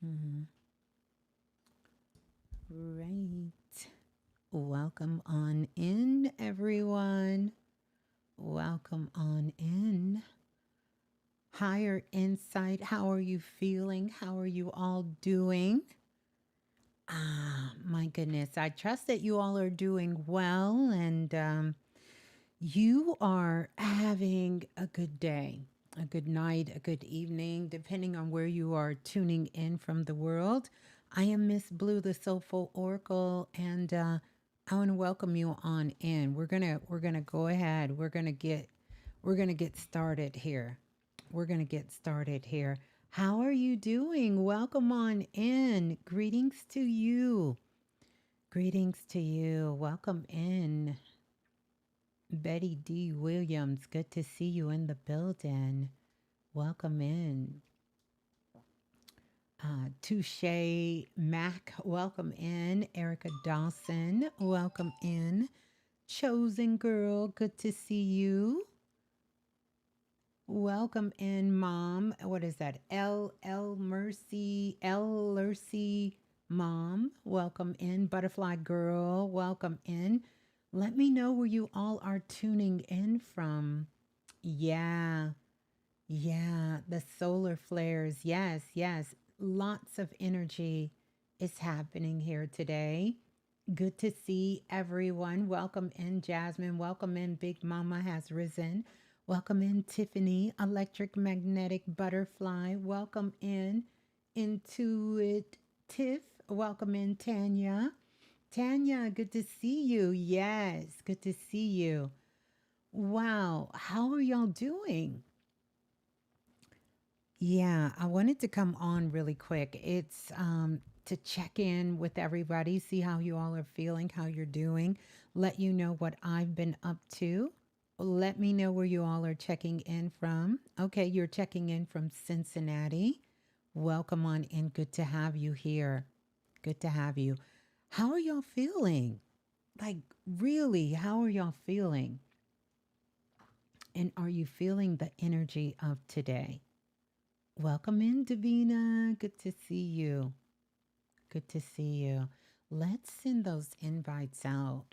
Mhm. Right. Welcome on in, everyone. Welcome on in. Higher Insight. How are you feeling? How are you all doing? My goodness. I trust that you all are doing well and you are having a good day, a good night, a good evening, depending on where you are tuning in from the world. I am Miss Blue, the Soulful Oracle, and I want to welcome you on in. We're gonna go ahead. We're gonna get started here. We're gonna get started here. How are you doing? Welcome on in. Greetings to you. Greetings to you. Welcome in. Betty D. Williams, good to see you in the building. Welcome in. Touche Mac, welcome in. Erica Dawson, welcome in. Chosen Girl, good to see you. Welcome in, Mom. What is that? L Mercy Mom. Welcome in, Butterfly Girl. Welcome in. Let me know where you all are tuning in from. Yeah, yeah, the solar flares. Yes, yes. Lots of energy is happening here today. Good to see everyone. Welcome in, Jasmine. Welcome in, Big Mama has risen. Welcome in, Tiffany, Electric Magnetic Butterfly. Welcome in, Intuitive. Welcome in, Tanya. Tanya, good to see you. Yes, good to see you. Wow, how are y'all doing? Yeah, I wanted to come on really quick. It's to check in with everybody, see how you all are feeling, how you're doing, let you know what I've been up to. Let me know where you all are checking in from. Okay, you're checking in from Cincinnati. Welcome on in. Good to have you here. Good to have you. How are y'all feeling? Like, really, how are y'all feeling? And are you feeling the energy of today? Welcome in, Davina. Good to see you. Good to see you. Let's send those invites out,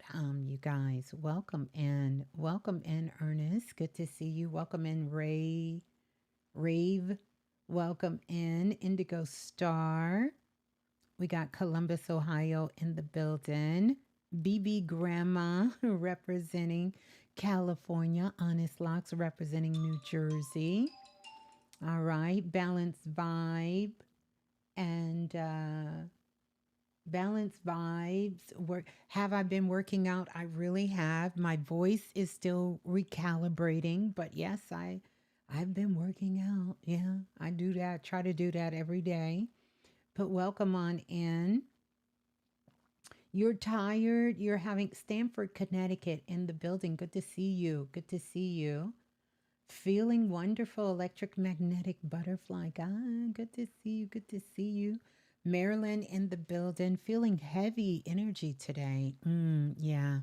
you guys. Welcome in. Welcome in, Ernest. Good to see you. Welcome in, Rave. Welcome in, Indigo Star. We got Columbus, Ohio in the building. BB Grandma representing California. Honest Locks representing New Jersey. All right. Balanced Vibe and Balanced Vibes. Have I been working out? I really have. My voice is still recalibrating, but yes, I've been working out. Yeah, I do that. Try to do that every day. But welcome on in. You're tired. You're having Stamford, Connecticut in the building. Good to see you. Good to see you. Feeling wonderful, electric magnetic butterfly. God, good to see you. Good to see you. Marilyn in the building, feeling heavy energy today. Yeah,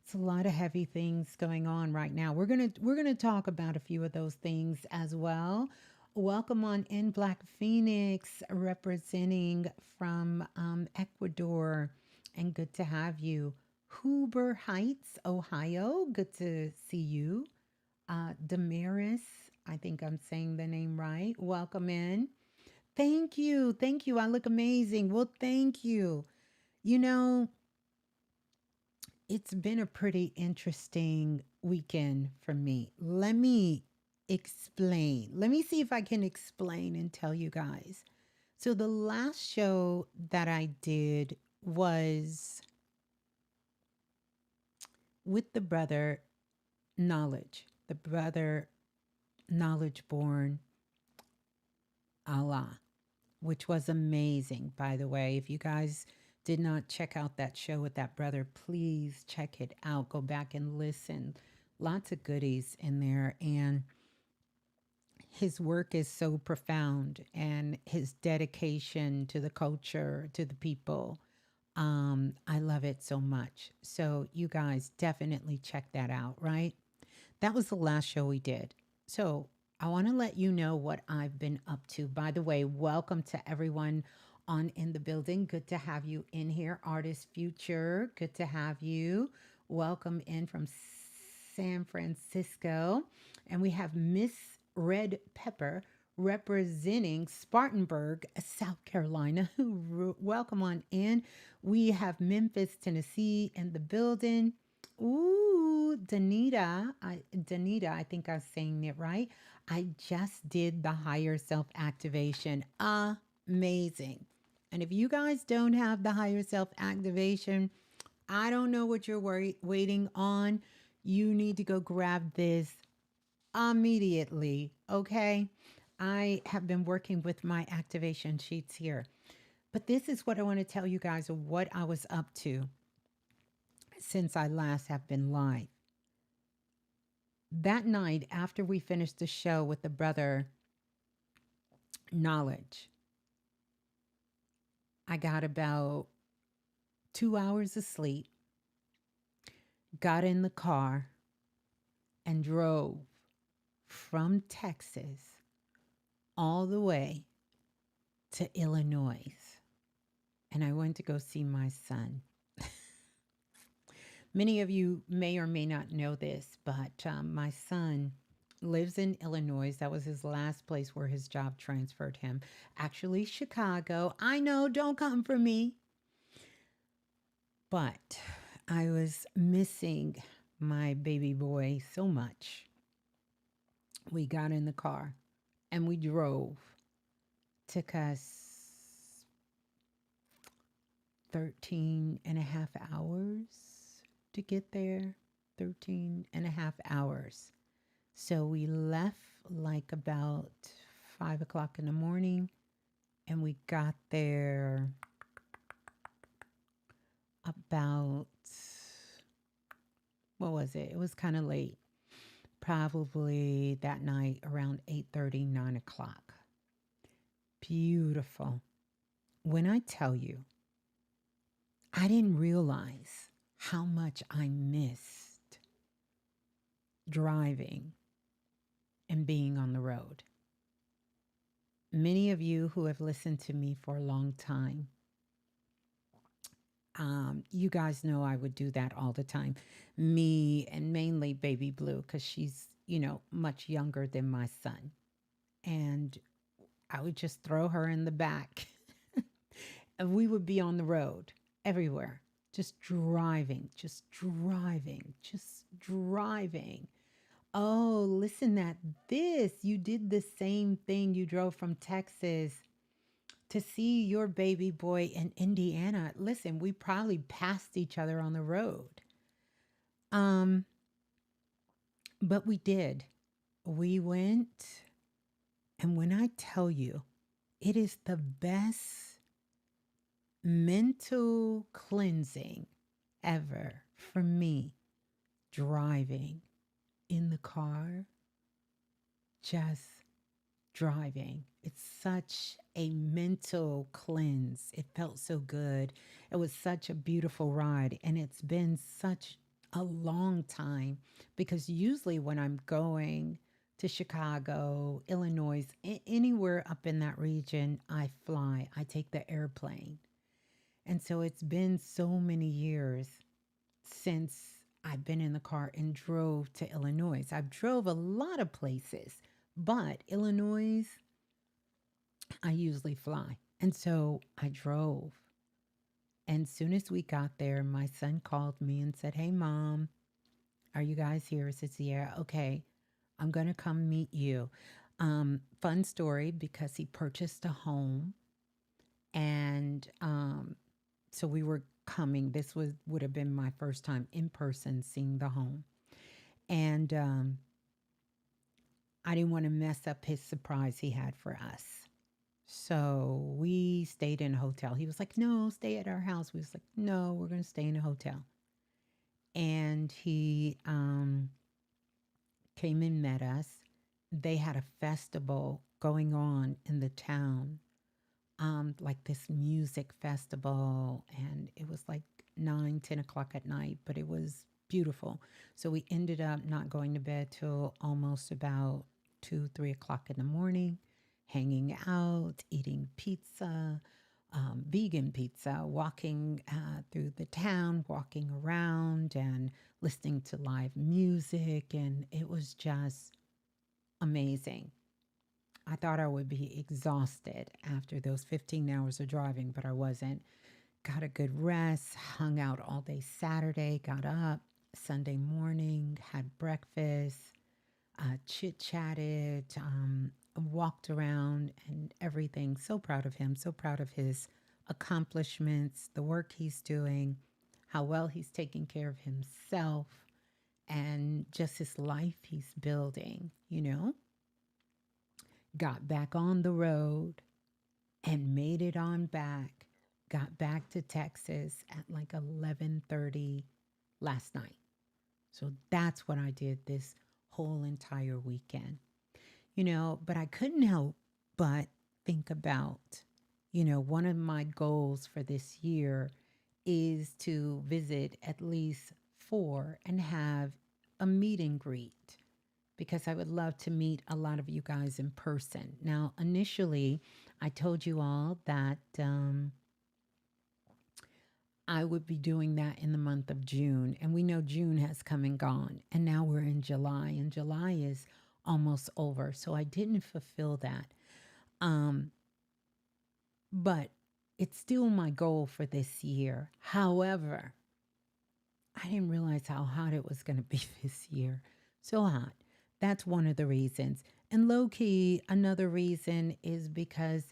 it's a lot of heavy things going on right now. We're gonna talk about a few of those things as well. Welcome on in, Black Phoenix, representing from Ecuador, and good to have you. Huber Heights, Ohio. Good to see you. Damaris, I think I'm saying the name right. Welcome in. Thank you. Thank you. I look amazing. Well, thank you. You know, it's been a pretty interesting weekend for me. Let me explain. Let me see if I can explain and tell you guys. So, the last show that I did was with the brother Knowledge, the brother Knowledge born Allah, which was amazing, by the way. If you guys did not check out that show with that brother, please check it out. Go back and listen. Lots of goodies in there. And his work is so profound and his dedication to the culture, to the people. I love it so much. So, you guys definitely check that out, right? That was the last show we did. So I want to let you know what I've been up to. By the way, welcome to everyone on in the building. Good to have you in here. Artist Future, good to have you. Welcome in from San Francisco. And we have Miss Red Pepper representing Spartanburg, South Carolina. Welcome on in. We have Memphis, Tennessee in the building. Ooh, Danita, I think I was saying it right. I just did the higher self activation. Amazing. And if you guys don't have the higher self activation, I don't know what you're waiting on. You need to go grab this immediately, okay? I have been working with my activation sheets here. But this is what I want to tell you guys of what I was up to since I last have been live. That night, after we finished the show with the brother Knowledge, I got about 2 hours of sleep, got in the car, and drove from Texas all the way to Illinois. And I went to go see my son. Many of you may or may not know this, but my son lives in Illinois. That was his last place where his job transferred him. Actually, Chicago. I know, don't come for me. But I was missing my baby boy so much. We got in the car and we drove. Took us 13 and a half hours to get there. 13 and a half hours. So we left like about 5 o'clock in the morning and we got there about, what was it? It was kind of late. Probably that night around 8:30, 9 o'clock. Beautiful. When I tell you, I didn't realize how much I missed driving and being on the road. Many of you who have listened to me for a long time, you guys know I would do that all the time. Me and mainly Baby Blue, because she's, much younger than my son. And I would just throw her in the back and we would be on the road everywhere, just driving, just driving, just driving. Oh, listen at this. You did the same thing. You drove from Texas to see your baby boy in Indiana. Listen, we probably passed each other on the road. Um, but we did. We went, and when I tell you, it is the best mental cleansing ever for me, driving in the car, just driving. It's such a mental cleanse. It felt so good. It was such a beautiful ride. And it's been such a long time because usually when I'm going to Chicago, Illinois, anywhere up in that region, I fly, I take the airplane. And so it's been so many years since I've been in the car and drove to Illinois. I've drove a lot of places, but Illinois, I usually fly. And so I drove. And soon as we got there, my son called me and said, "Hey, Mom, are you guys here?" I said, "Yeah, okay. I'm going to come meet you." Fun story because he purchased a home. And so we were coming. This would have been my first time in person seeing the home. And I didn't want to mess up his surprise he had for us. So we stayed in a hotel. He was like, "No, stay at our house." We was like, "No, we're going to stay in a hotel." And he came and met us. They had a festival going on in the town, like this music festival. And it was like 9, 10 o'clock at night, but it was beautiful. So we ended up not going to bed till almost about 2, 3 o'clock in the morning, hanging out, eating pizza, vegan pizza, walking through the town, walking around and listening to live music. And it was just amazing. I thought I would be exhausted after those 15 hours of driving, but I wasn't. Got a good rest, hung out all day Saturday, got up Sunday morning, had breakfast, chit chatted, walked around and everything. So proud of him, so proud of his accomplishments, the work he's doing, how well he's taking care of himself, and just his life he's building, you know? Got back on the road and made it on back. Got back to Texas at like 11:30 last night. So that's what I did this whole entire weekend. But I couldn't help but think about, one of my goals for this year is to visit at least four and have a meet and greet because I would love to meet a lot of you guys in person. Now, initially, I told you all that I would be doing that in the month of June. And we know June has come and gone. And now we're in July, and July is almost over. So I didn't fulfill that. Um, but it's still my goal for this year. However, I didn't realize how hot it was going to be this year. So hot. That's one of the reasons. And low key, another reason is because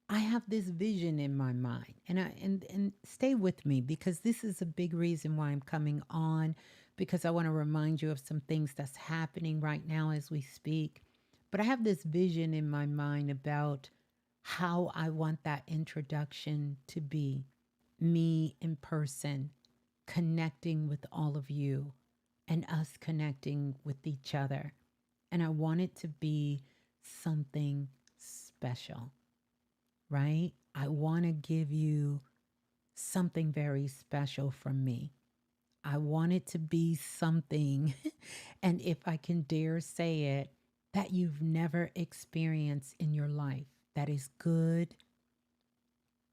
I have this vision in my mind. And stay with me because this is a big reason why I'm coming on because I want to remind you of some things that's happening right now as we speak. But I have this vision in my mind about how I want that introduction to be me in person connecting with all of you and us connecting with each other. And I want it to be something special, right? I want to give you something very special from me. I want it to be something, and if I can dare say it, that you've never experienced in your life that is good,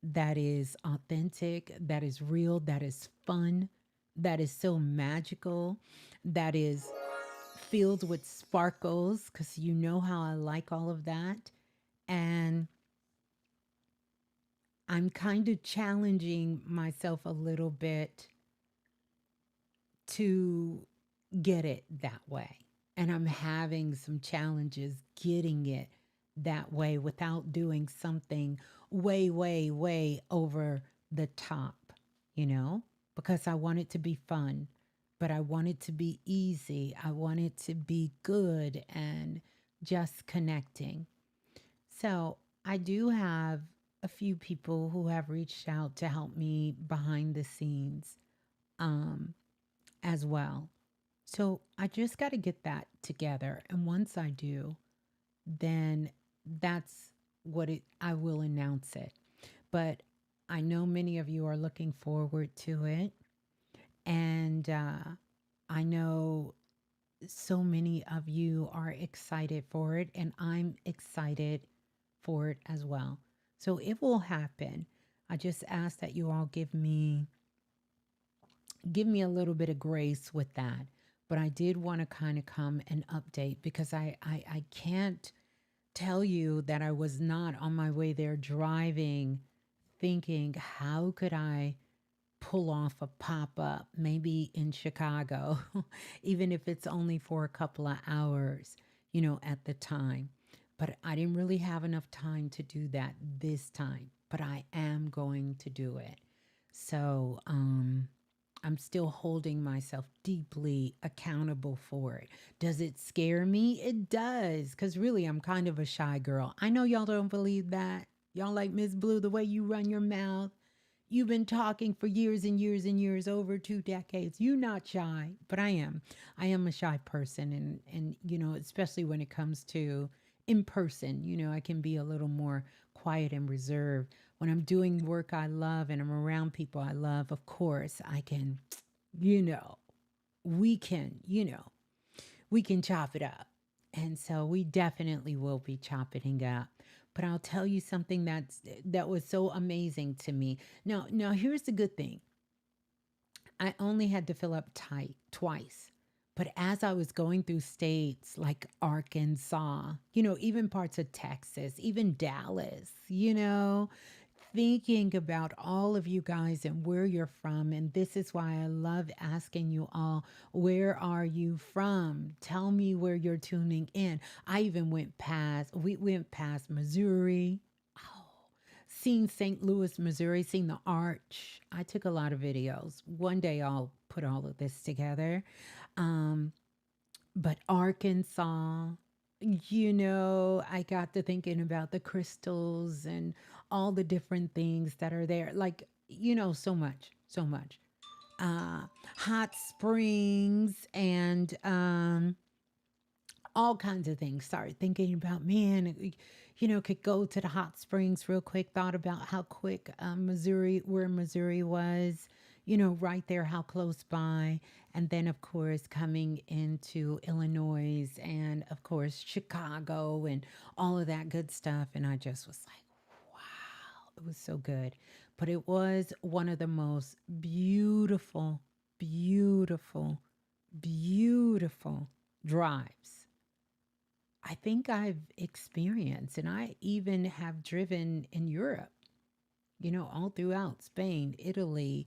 that is authentic, that is real, that is fun, that is so magical, that is filled with sparkles, because you know how I like all of that. And I'm kind of challenging myself a little bit to get it that way. And I'm having some challenges getting it that way without doing something way, way, way over the top, you know, because I want it to be fun, but I want it to be easy. I want it to be good and just connecting. So I do have a few people who have reached out to help me behind the scenes um, as well. So I just got to get that together. And once I do, then that's what I will announce it. But I know many of you are looking forward to it. And I know so many of you are excited for it. And I'm excited for it as well. So it will happen. I just ask that you all give me a little bit of grace with that. But I did want to kind of come and update because I can't tell you that I was not on my way there driving, thinking, how could I pull off a pop up, maybe in Chicago, even if it's only for a couple of hours, at the time. But I didn't really have enough time to do that this time, but I am going to do it. So, I'm still holding myself deeply accountable for it. Does it scare me? It does, because really, I'm kind of a shy girl. I know y'all don't believe that. Y'all like Ms. Blue, the way you run your mouth. You've been talking for years and years and years, over 2 decades. You're not shy, but I am. I am a shy person, and especially when it comes to in person, I can be a little more quiet and reserved. When I'm doing work I love and I'm around people I love, of course, I can, you know, we can, we can chop it up. And so we definitely will be chopping it up. But I'll tell you something that was so amazing to me. Now here's the good thing. I only had to fill up tight twice. But as I was going through states like Arkansas, even parts of Texas, even Dallas, thinking about all of you guys and where you're from. And this is why I love asking you all, where are you from? Tell me where you're tuning in. We went past Missouri. Oh, seen St. Louis, Missouri, seen the arch. I took a lot of videos. One day I'll put all of this together. Um, but Arkansas, I got to thinking about the crystals and all the different things that are there. Like, so much, so much. Uh, Hot springs and all kinds of things. Started thinking about, man, could go to the hot springs real quick. Thought about how quick Missouri, where Missouri was, right there, how close by. And then, of course, coming into Illinois and, of course, Chicago and all of that good stuff. And I just was like, wow, it was so good. But it was one of the most beautiful, beautiful, beautiful drives I think I've experienced, and I even have driven in Europe, all throughout Spain, Italy,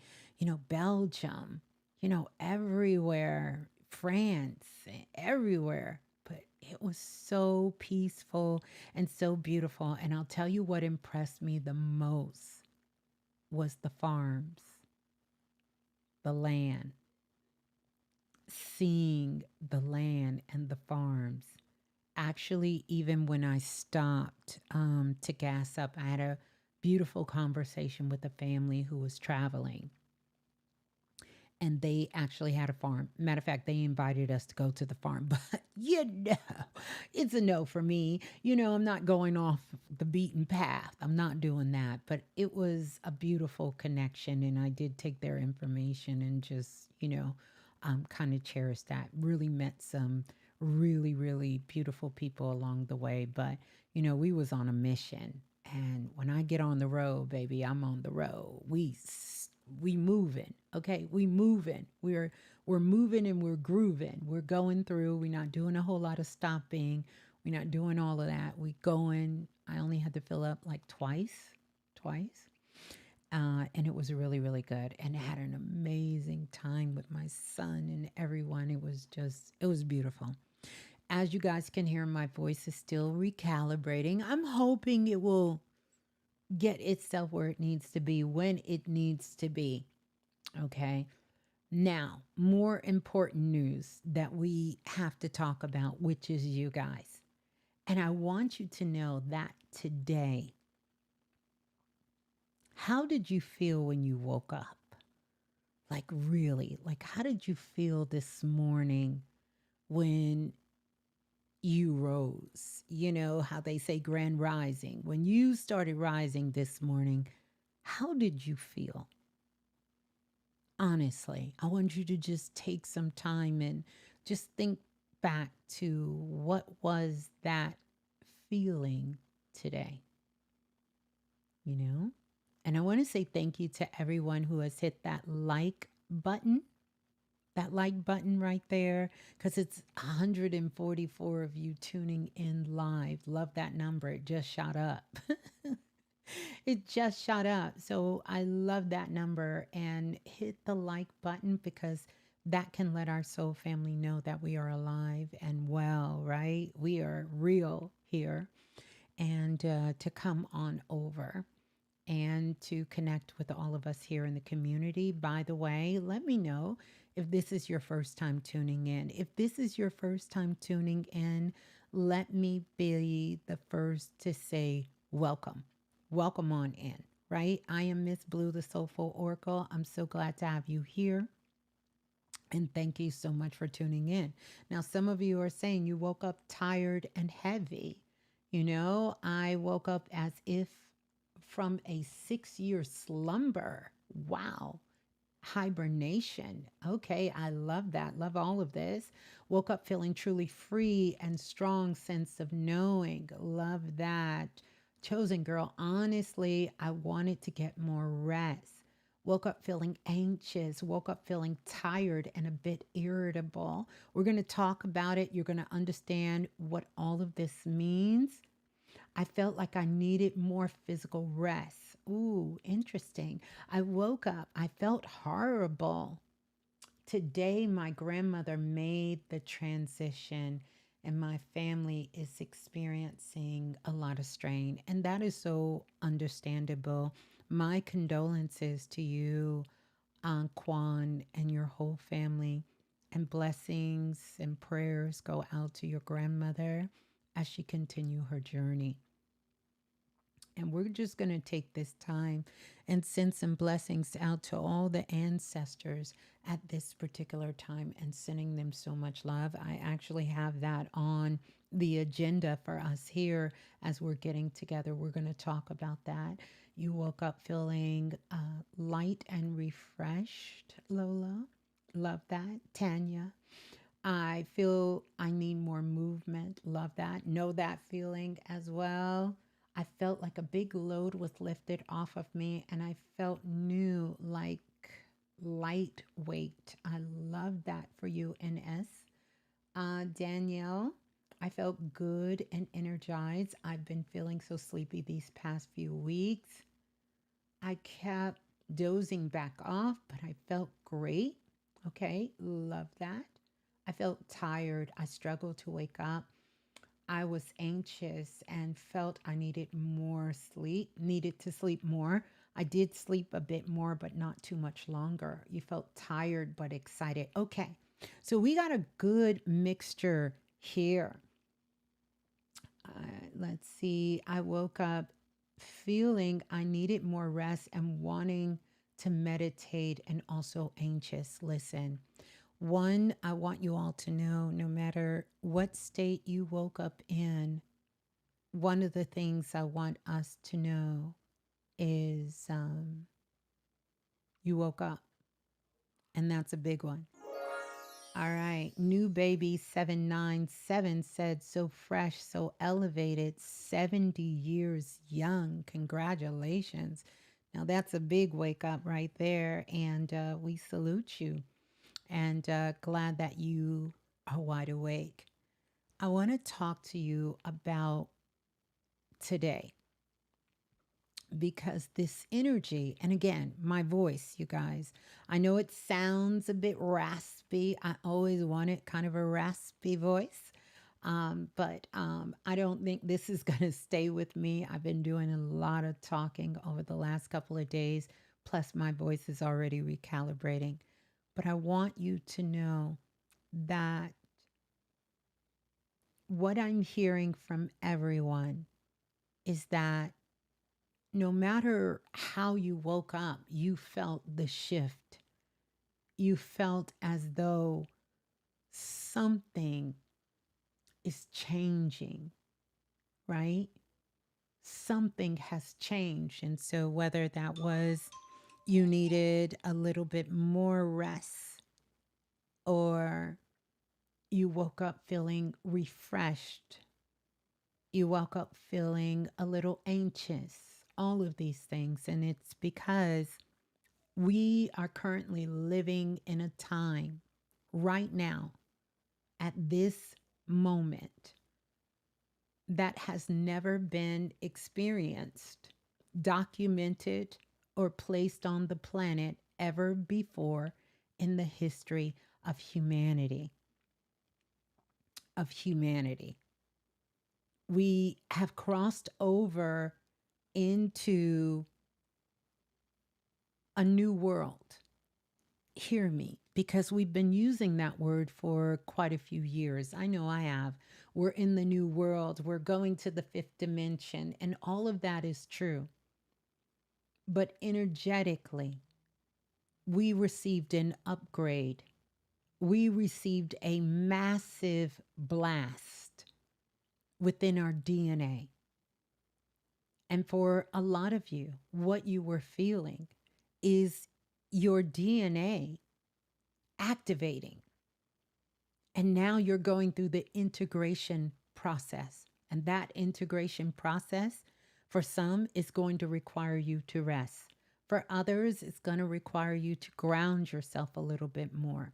Belgium, everywhere, France, everywhere. But it was so peaceful and so beautiful. And I'll tell you what impressed me the most was the farms, the land, seeing the land and the farms. Actually, even when I stopped to gas up, I had a beautiful conversation with a family who was traveling, and they actually had a farm. Matter of fact, they invited us to go to the farm, but it's a no for me. I'm not going off the beaten path. I'm not doing that. But it was a beautiful connection, and I did take their information and just, kind of cherished that. Really met some really, really beautiful people along the way. But, we was on a mission. And when I get on the road, baby, I'm on the road. We moving, okay? We moving. We're moving and we're grooving. We're going through. We're not doing a whole lot of stopping. We're not doing all of that. We going. I only had to fill up like twice. And it was really, really good. And I had an amazing time with my son and everyone. It was beautiful. As you guys can hear, my voice is still recalibrating. I'm hoping it will get itself where it needs to be when it needs to be. Okay. Now, more important news that we have to talk about, which is you guys. And I want you to know that today, how did you feel when you woke up? Like, really, like, how did you feel this morning when you rose? How they say grand rising. When you started rising this morning, how did you feel? Honestly, I want you to just take some time and just think back to what was that feeling today, you know? And I want to say thank you to everyone who has hit that like button right there, because it's 144 of you tuning in live. Love that number. It just shot up. It just shot up. So I love that number, and hit the like button because that can let our soul family know that we are alive and well, right? We are real here. And to come on over and to connect with all of us here in the community. By the way, let me know if this is your first time tuning in. If this is your first time tuning in, let me be the first to say welcome. Welcome on in, right? I am Miss Blue, the Soulful Oracle. I'm so glad to have you here. And thank you so much for tuning in. Now, some of you are saying you woke up tired and heavy. I woke up as if from a 6-year slumber. Wow. Hibernation. Okay, I love that. Love all of this. Woke up feeling truly free and strong sense of knowing. Love that. Chosen girl, honestly, I wanted to get more rest. Woke up feeling anxious, woke up feeling tired and a bit irritable. We're going to talk about it. You're going to understand what all of this means. I felt like I needed more physical rest. Ooh, interesting. I woke up, I felt horrible. Today, my grandmother made the transition, and my family is experiencing a lot of strain, and that is so understandable. My condolences to you, Aunt Kwan, and your whole family, and blessings and prayers go out to your grandmother as she continue her journey. And we're just going to take this time and send some blessings out to all the ancestors at this particular time and sending them so much love. I actually have that on the agenda for us here as we're getting together. We're going to talk about that. You woke up feeling light and refreshed, Lola. Love that. Tanya, I feel I need more movement. Love that. Know that feeling as well. I felt like a big load was lifted off of me and I felt new, like lightweight. I love that for you, NS. Danielle, I felt good and energized. I've been feeling so sleepy these past few weeks. I kept dozing back off, but I felt great. Okay, love that. I felt tired. I struggled to wake up. I was anxious and felt I needed more sleep, needed to sleep more. I did sleep a bit more, but not too much longer. You felt tired but excited. Okay, so we got a good mixture here. Let's see. I woke up feeling I needed more rest and wanting to meditate and also anxious. Listen, one, I want you all to know no matter what state you woke up in, one of the things I want us to know is you woke up, and that's a big one. All right. New baby 797 said, so fresh, so elevated, 70 years young. Congratulations. Now, that's a big wake up right there. And we salute you and glad that you are wide awake. I want to talk to you about today because this energy, and again, my voice, you guys, I know it sounds a bit raspy. I always wanted kind of a raspy voice. But I don't think this is going to stay with me. I've been doing a lot of talking over the last couple of days, plus, my voice is already recalibrating. But I want you to know that what I'm hearing from everyone is that no matter how you woke up, you felt the shift. You felt as though something is changing, right? Something has changed. And so, whether that was you needed a little bit more rest or you woke up feeling refreshed, you woke up feeling a little anxious, all of these things. And it's because we are currently living in a time right now at this moment that has never been experienced, documented, or placed on the planet ever before in the history of humanity. Of humanity. We have crossed over into a new world. Hear me, because we've been using that word for quite a few years. I know I have. We're in the new world, we're going to the fifth dimension, and all of that is true. But energetically, we received an upgrade. We received a massive blast within our DNA. And for a lot of you, what you were feeling is your DNA activating. And now you're going through the integration process. And that integration process For some, it's going to require you to rest. For others, it's going to require you to ground yourself a little bit more.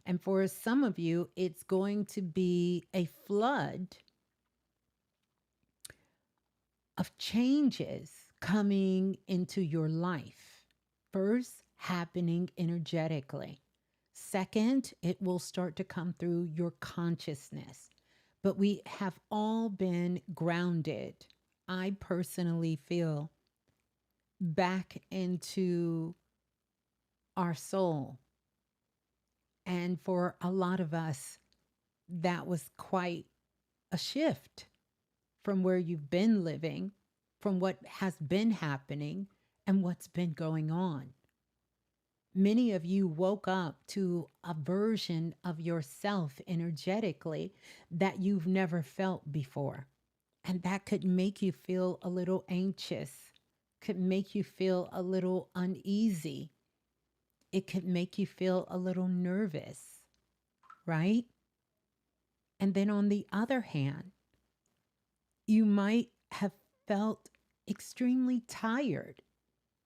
And for some of you, it's going to be a flood of changes coming into your life. First, happening energetically. Second, it will start to come through your consciousness. But we have all been grounded, I personally feel, back into our soul. And for a lot of us, that was quite a shift from where you've been living, from what has been happening, and what's been going on. Many of you woke up to a version of yourself energetically that you've never felt before. And that could make you feel a little anxious, could make you feel a little uneasy. It could make you feel a little nervous, right? And then on the other hand, you might have felt extremely tired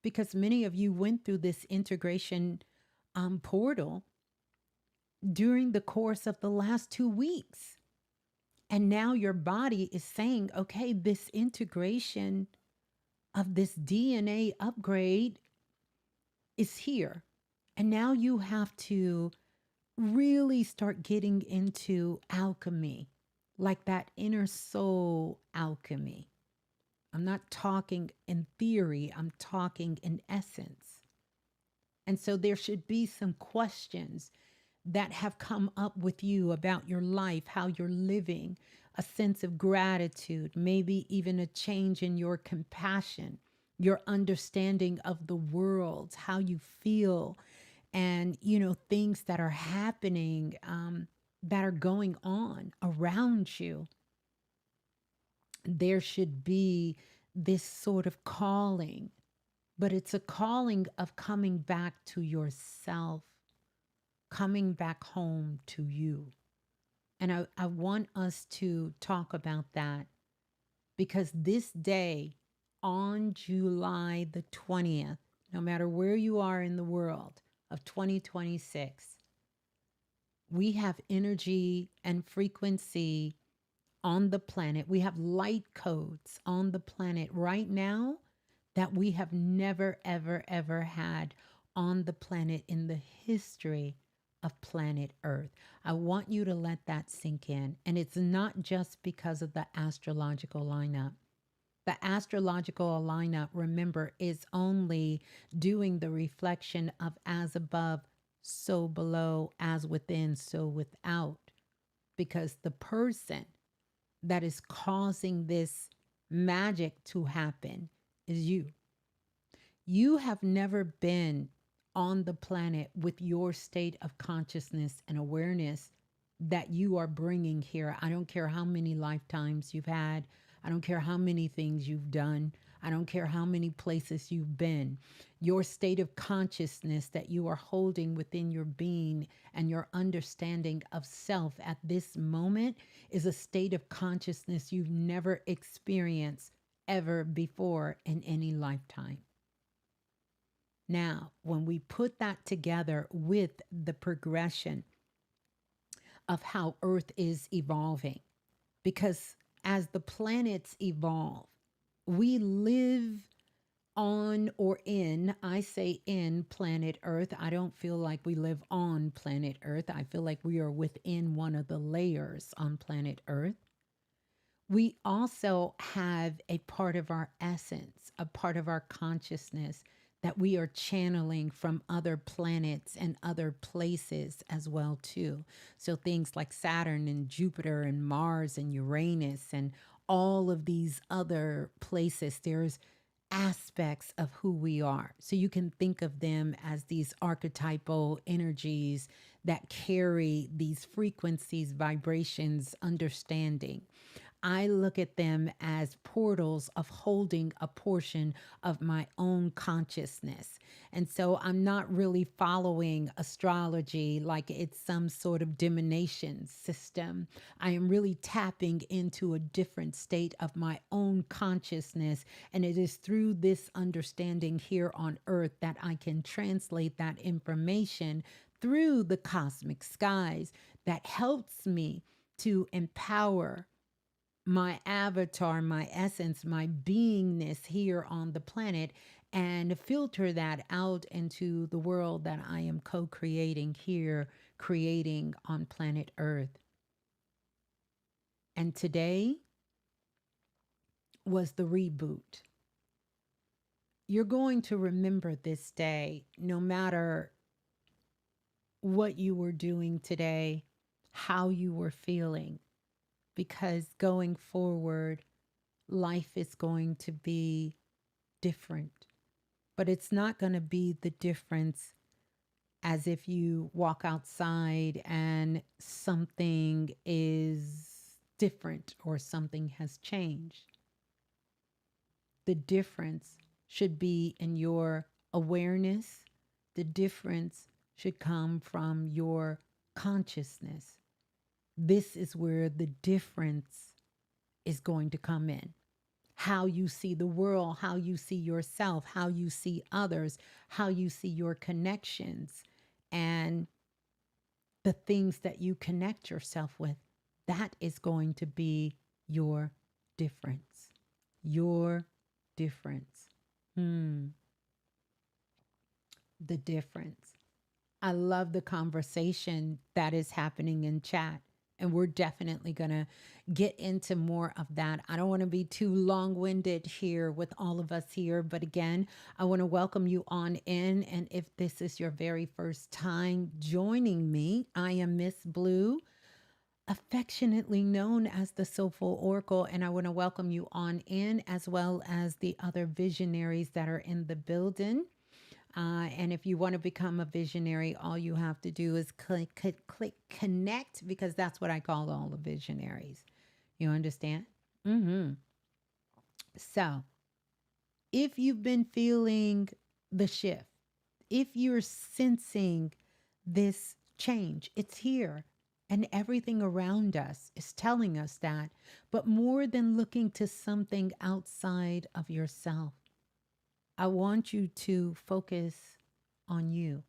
because many of you went through this integration portal during the course of the last 2 weeks. And now your body is saying, okay, this integration of this DNA upgrade is here. And now you have to really start getting into alchemy, like that inner soul alchemy. I'm not talking in theory, I'm talking in essence. And so there should be some questions that have come up with you about your life, how you're living, a sense of gratitude, maybe even a change in your compassion, your understanding of the world, how you feel, and, things that are happening, that are going on around you. There should be this sort of calling, but it's a calling of coming back to yourself, coming back home to you. And I want us to talk about that because this day, on July the 20th, no matter where you are in the world of 2026, we have energy and frequency on the planet. We have light codes on the planet right now that we have never, ever, ever had on the planet in the history of planet Earth. I want you to let that sink in. And it's not just because of the astrological lineup. The astrological lineup, remember, is only doing the reflection of as above, so below, as within, so without. Because the person that is causing this magic to happen is you. You have never been on the planet with your state of consciousness and awareness that you are bringing here. I don't care how many lifetimes you've had. I don't care how many things you've done. I don't care how many places you've been. Your state of consciousness that you are holding within your being and your understanding of self at this moment is a state of consciousness you've never experienced ever before in any lifetime. Now, when we put that together with the progression of how Earth is evolving, because as the planets evolve, we live on or in, I say in planet Earth. I don't feel like we live on planet Earth. I feel like we are within one of the layers on planet Earth. We also have a part of our essence, a part of our consciousness that we are channeling from other planets and other places as well too. So things like Saturn and Jupiter and Mars and Uranus and all of these other places, there's aspects of who we are. So you can think of them as these archetypal energies that carry these frequencies, vibrations, understanding. I look at them as portals of holding a portion of my own consciousness. And so I'm not really following astrology like it's some sort of divination system. I am really tapping into a different state of my own consciousness. And it is through this understanding here on earth that I can translate that information through the cosmic skies that helps me to empower my avatar, my essence, my beingness here on the planet and filter that out into the world that I am co creating here, creating on planet Earth. And today was the reboot. You're going to remember this day no matter what you were doing today, how you were feeling, because going forward, life is going to be different. But it's not going to be the difference as if you walk outside and something is different or something has changed. The difference should be in your awareness. The difference should come from your consciousness. This is where the difference is going to come in. How you see the world, how you see yourself, how you see others, how you see your connections, and the things that you connect yourself with. That is going to be your difference. Your difference. Hmm, the difference. I love the conversation that is happening in chat. And we're definitely going to get into more of that. I don't want to be too long winded here with all of us here. But again, I want to welcome you on in. And if this is your very first time joining me, I am Miss Blue, affectionately known as the Soulful Oracle. And I want to welcome you on in, as well as the other visionaries that are in the building. And if you want to become a visionary, all you have to do is click connect, because that's what I call all the visionaries. You understand? Mm-hmm. So if you've been feeling the shift, if you're sensing this change, it's here. And everything around us is telling us that. But more than looking to something outside of yourself, I want you to focus on you.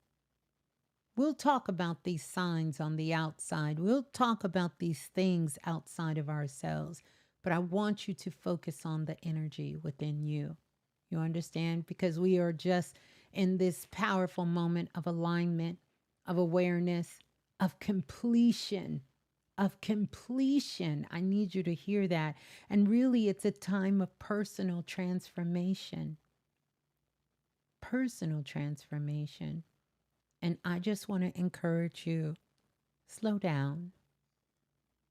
We'll talk about these signs on the outside. We'll talk about these things outside of ourselves. But I want you to focus on the energy within you. You understand? Because we are just in this powerful moment of alignment, of awareness, of completion. Of completion. I need you to hear that. And really, it's a time of personal transformation. Personal transformation. And I just want to encourage you, slow down.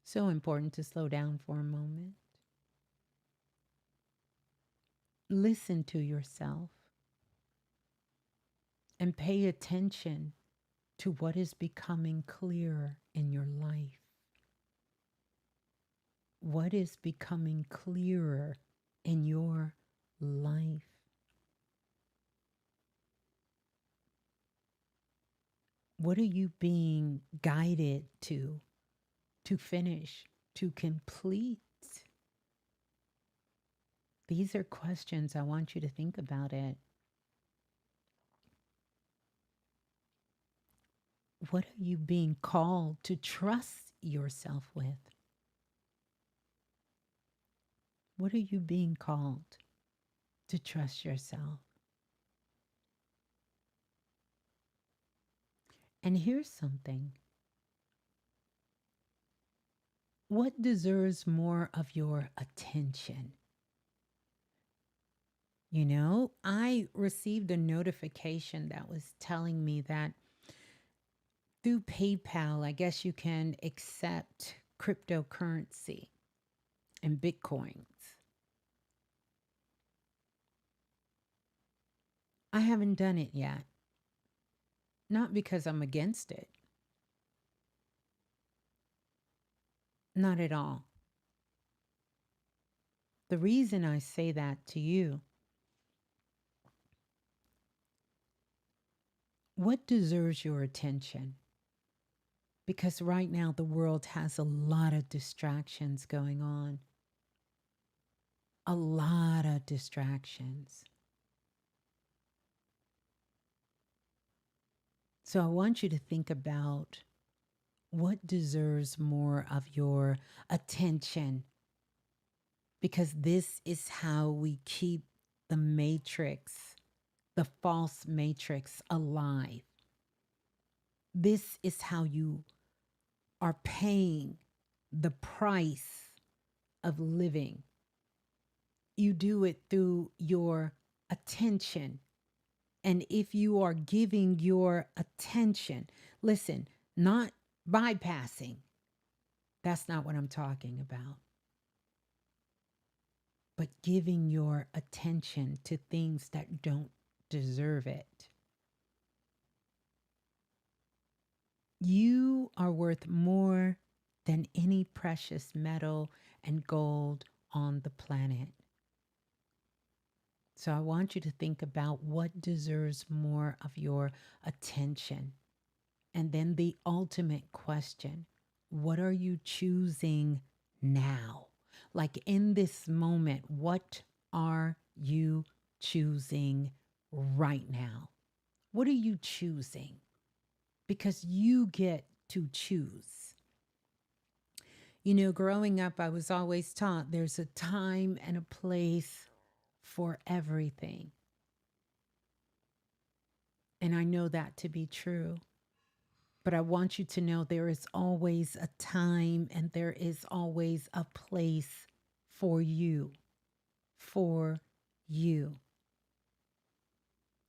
So important to slow down for a moment. Listen to yourself and pay attention to what is becoming clearer in your life. What is becoming clearer in your life? What are you being guided to finish, to complete? These are questions I want you to think about it. What are you being called to trust yourself with? What are you being called to trust yourself? And here's something. What deserves more of your attention? You know, I received a notification that was telling me that through PayPal, I guess you can accept cryptocurrency and Bitcoins. I haven't done it yet. Not because I'm against it. Not at all. The reason I say that to you, what deserves your attention? Because right now the world has a lot of distractions going on, a lot of distractions. So I want you to think about what deserves more of your attention, because this is how we keep the matrix, the false matrix, alive. This is how you are paying the price of living. You do it through your attention. And if you are giving your attention, listen, not bypassing, that's not what I'm talking about, but giving your attention to things that don't deserve it. You are worth more than any precious metal and gold on the planet. So I want you to think about what deserves more of your attention. And then the ultimate question, what are you choosing now? Like in this moment, what are you choosing right now? What are you choosing? Because you get to choose. You know, growing up, I was always taught there's a time and a place for everything. And I know that to be true. But I want you to know there is always a time and there is always a place for you. For you.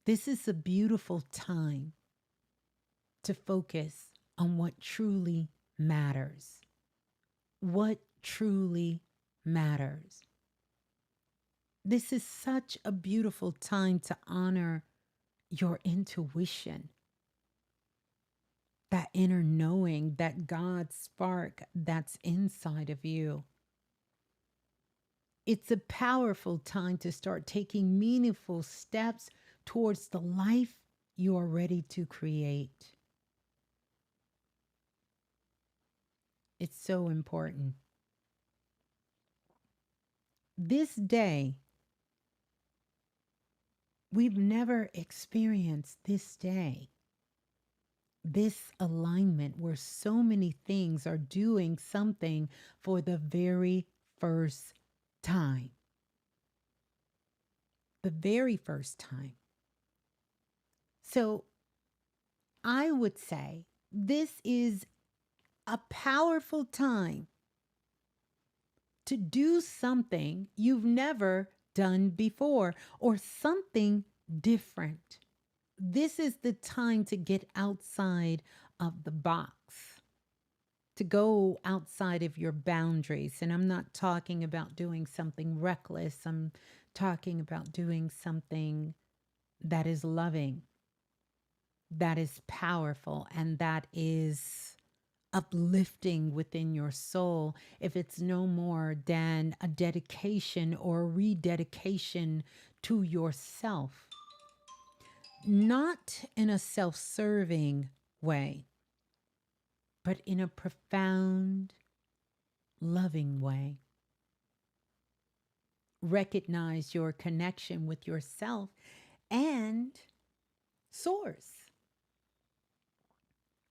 This is a beautiful time to focus on what truly matters. What truly matters. This is such a beautiful time to honor your intuition, that inner knowing, that God spark that's inside of you. It's a powerful time to start taking meaningful steps towards the life you are ready to create. It's so important. This day, we've never experienced this day, this alignment where so many things are doing something for the very first time. The very first time. So I would say this is a powerful time to do something you've never done before or something different. This is the time to get outside of the box, to go outside of your boundaries. And I'm not talking about doing something reckless, I'm talking about doing something that is loving, that is powerful, and that is uplifting within your soul. If it's no more than a dedication or a rededication to yourself, not in a self serving way, but in a profound, loving way. Recognize your connection with yourself and source.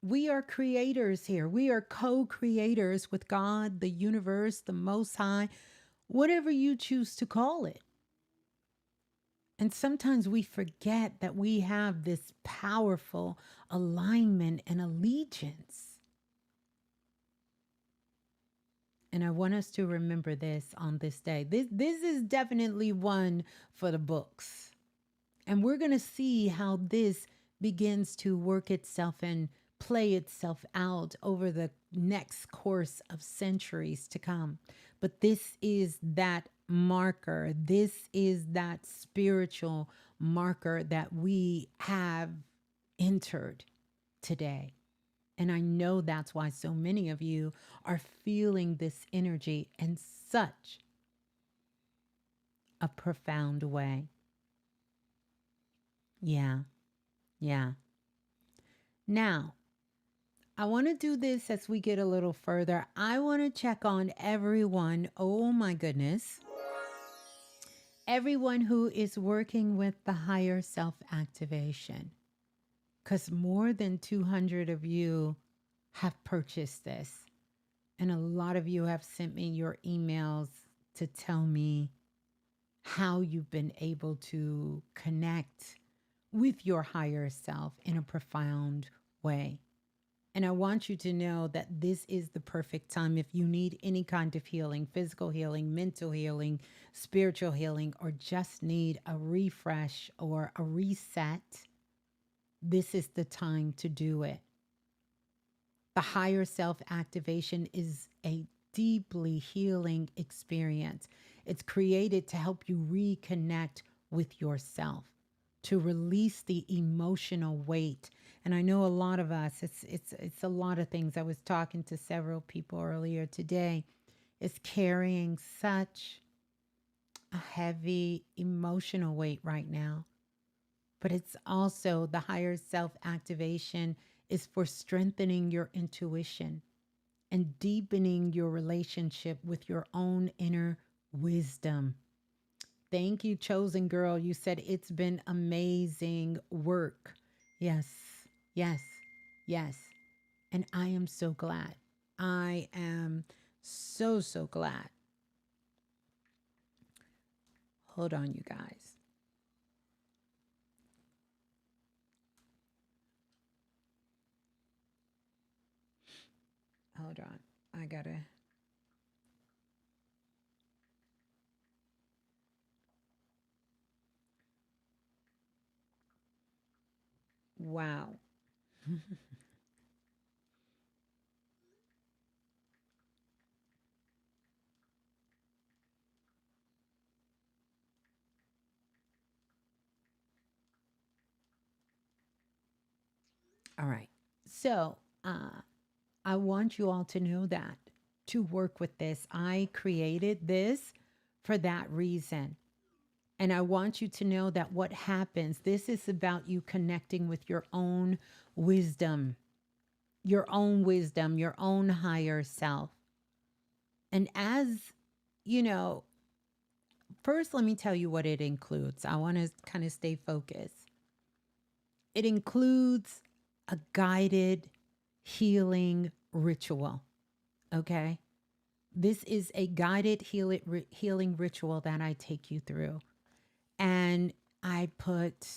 We are creators here. We are co creators with God, the universe, the Most High, whatever you choose to call it. And sometimes we forget that we have this powerful alignment and allegiance. And I want us to remember this on this day. This is definitely one for the books. And we're going to see how this begins to work itself and play itself out over the next course of centuries to come. But this is that marker. This is that spiritual marker that we have entered today. And I know that's why so many of you are feeling this energy in such a profound way. Yeah, yeah. Now, I want to do this as we get a little further. I want to check on everyone. Oh my goodness. Everyone who is working with the higher self activation. Because more than 200 of you have purchased this. And a lot of you have sent me your emails to tell me how you've been able to connect with your higher self in a profound way. And I want you to know that this is the perfect time if you need any kind of healing, physical healing, mental healing, spiritual healing, or just need a refresh or a reset. This is the time to do it. The higher self activation is a deeply healing experience. It's created to help you reconnect with yourself, to release the emotional weight. And I know a lot of us, it's a lot of things. I was talking to several people earlier today. It's carrying such a heavy emotional weight right now. But it's also the higher self activation is for strengthening your intuition and deepening your relationship with your own inner wisdom. Thank you, chosen girl. You said it's been amazing work. Yes, yes, yes. And I am so glad. I am so, so glad. Hold on, you guys. Hold on. I gotta. Wow. All right. So, I want you all to know that to work with this, I created this for that reason. And I want you to know that what happens, this is about you connecting with your own higher self. And as you know, first, let me tell you what it includes. I want to kind of stay focused. It includes a guided healing ritual. Okay. This is a guided healing ritual that I take you through. And I put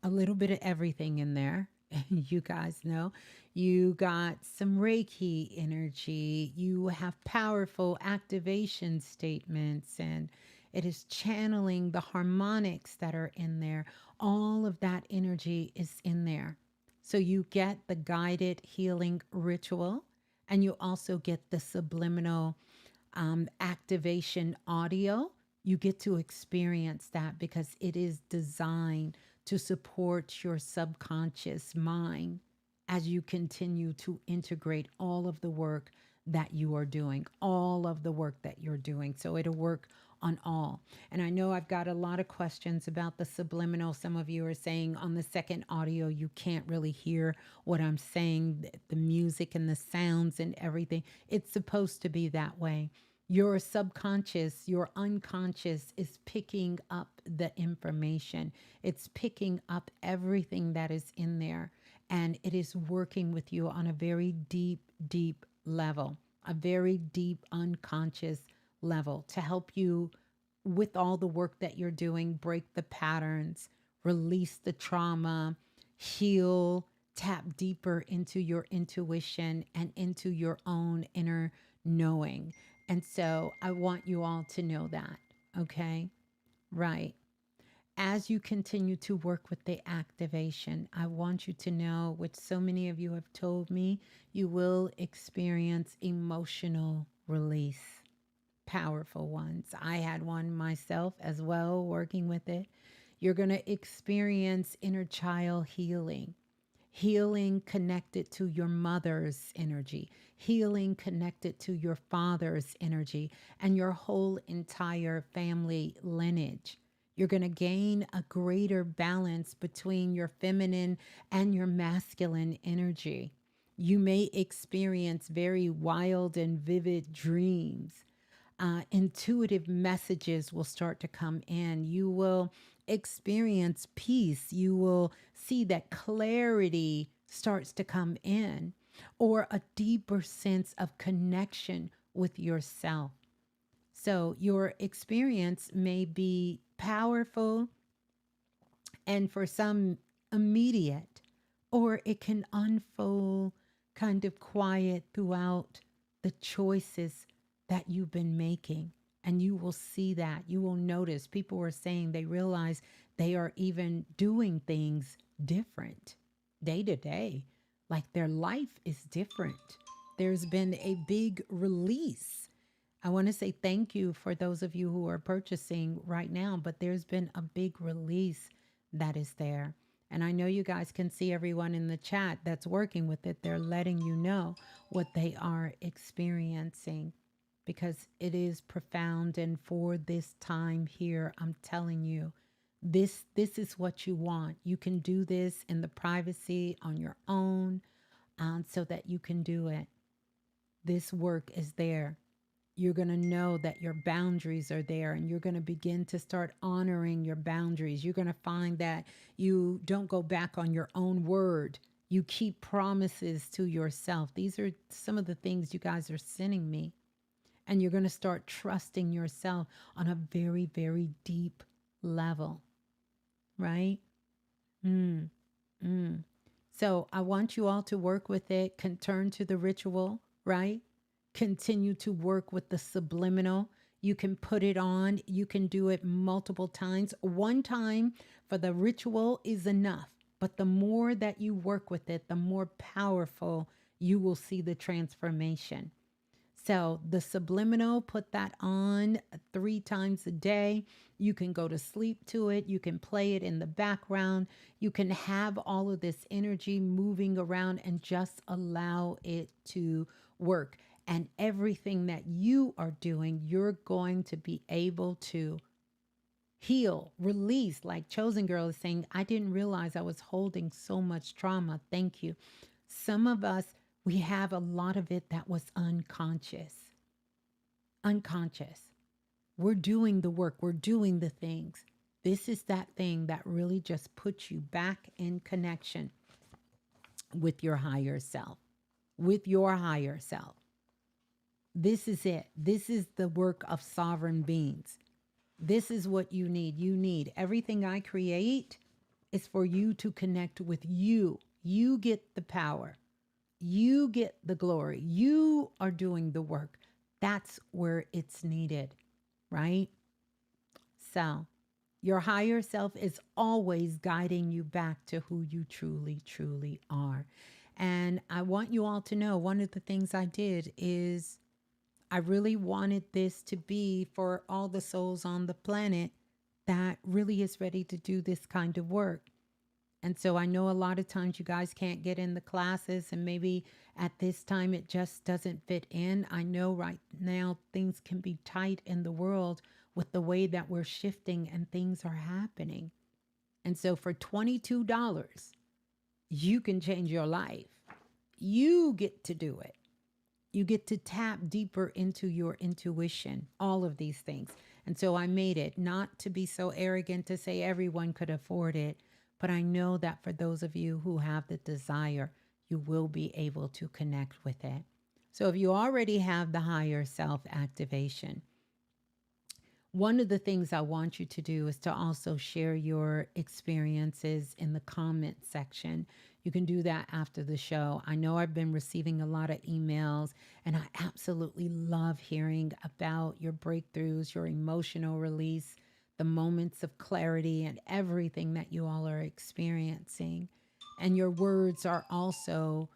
a little bit of everything in there. You guys know you got some Reiki energy, you have powerful activation statements, and it is channeling the harmonics that are in there. All of that energy is in there. So you get the guided healing ritual, and you also get the subliminal activation audio. You get to experience that because it is designed to support your subconscious mind as you continue to integrate all of the work that you are doing, all of the work that you're doing. So it'll work on all. And I know I've got a lot of questions about the subliminal. Some of you are saying on the second audio, you can't really hear what I'm saying, the music and the sounds and everything. It's supposed to be that way. Your subconscious, your unconscious is picking up the information. It's picking up everything that is in there. And it is working with you on a very deep, deep level, a very deep unconscious level to help you with all the work that you're doing, break the patterns, release the trauma, heal, tap deeper into your intuition and into your own inner knowing. And so I want you all to know that, okay? Right. As you continue to work with the activation, I want you to know, which so many of you have told me, you will experience emotional release. Powerful ones. I had one myself as well, working with it. You're going to experience inner child healing, healing connected to your mother's energy, healing connected to your father's energy, and your whole entire family lineage. You're going to gain a greater balance between your feminine and your masculine energy. You may experience very wild and vivid dreams. Intuitive messages will start to come in. You will experience peace. You will see that clarity starts to come in, or a deeper sense of connection with yourself. So, your experience may be powerful and for some immediate, or it can unfold kind of quiet throughout the choices that you've been making. And you will see that. You will notice people are saying they realize they are even doing things different day to day. Like their life is different. There's been a big release. I want to say thank you for those of you who are purchasing right now, but there's been a big release that is there. And I know you guys can see everyone in the chat that's working with it. They're letting you know what they are experiencing because it is profound. And for this time here, I'm telling you, this is what you want. You can do this in the privacy on your own, so that you can do it. This work is there. You're going to know that your boundaries are there, and you're going to begin to start honoring your boundaries. You're going to find that you don't go back on your own word. You keep promises to yourself. These are some of the things you guys are sending me. And you're going to start trusting yourself on a very, very deep level, right? Mm, mm. So I want you all to work with it, can turn to the ritual, right? Continue to work with the subliminal. You can put it on, you can do it multiple times. One time for the ritual is enough, but the more that you work with it, the more powerful you will see the transformation. So the subliminal, put that on 3 times a day. You can go to sleep to it. You can play it in the background. You can have all of this energy moving around and just allow it to work. And everything that you are doing, you're going to be able to heal, release. Like Chosen Girl is saying, I didn't realize I was holding so much trauma. Thank you. Some of us, we have a lot of it that was unconscious. Unconscious. We're doing the work, we're doing the things. This is that thing that really just puts you back in connection with your higher self, with your higher self. This is it. This is the work of sovereign beings. This is what you need. You need everything I create is for you to connect with you. You get the power. You get the glory. You are doing the work. That's where it's needed, right? So, your higher self is always guiding you back to who you truly, truly are. And I want you all to know one of the things I did is I really wanted this to be for all the souls on the planet that really is ready to do this kind of work. And so I know a lot of times you guys can't get in the classes, and maybe at this time it just doesn't fit in. I know right now things can be tight in the world with the way that we're shifting and things are happening. And so for $22, you can change your life. You get to do it. You get to tap deeper into your intuition, all of these things. And so I made it not to be so arrogant to say everyone could afford it, but I know that for those of you who have the desire, you will be able to connect with it. So if you already have the higher self activation, one of the things I want you to do is to also share your experiences in the comment section. You can do that after the show. I know I've been receiving a lot of emails, and I absolutely love hearing about your breakthroughs, your emotional release, the moments of clarity, and everything that you all are experiencing. And your words are also,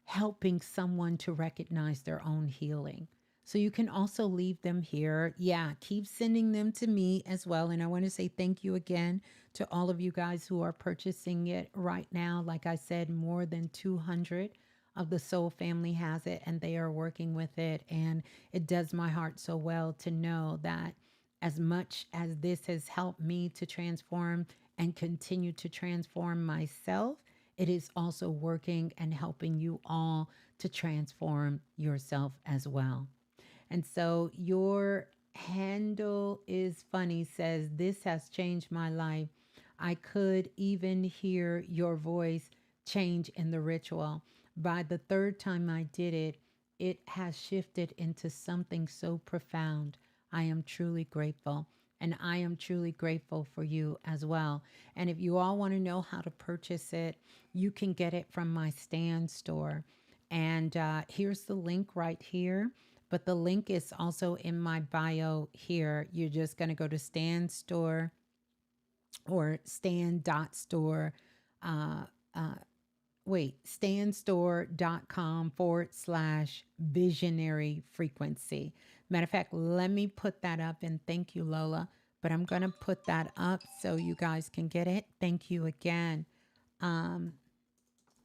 helping someone to recognize their own healing. So you can also leave them here. Yeah, keep sending them to me as well. And I want to say thank you again to all of you guys who are purchasing it right now. Like I said, more than 200 of the Soul family has it and they are working with it. And it does my heart so well to know that as much as this has helped me to transform and continue to transform myself, it is also working and helping you all to transform yourself as well. And so your handle is funny says, "This has changed my life. I could even hear your voice change in the ritual. By the third time I did it, it has shifted into something so profound. I am truly grateful." And I am truly grateful for you as well. And if you all want to know how to purchase it, you can get it from my stand store. And here's the link right here. But the link is also in my bio here. You're just going to go to Stand Store or stand.store. Uh, uh, standstore.com/visionary frequency. Matter of fact, let me put that up and thank you, Lola. But I'm going to put that up so you guys can get it. Thank you again. Um,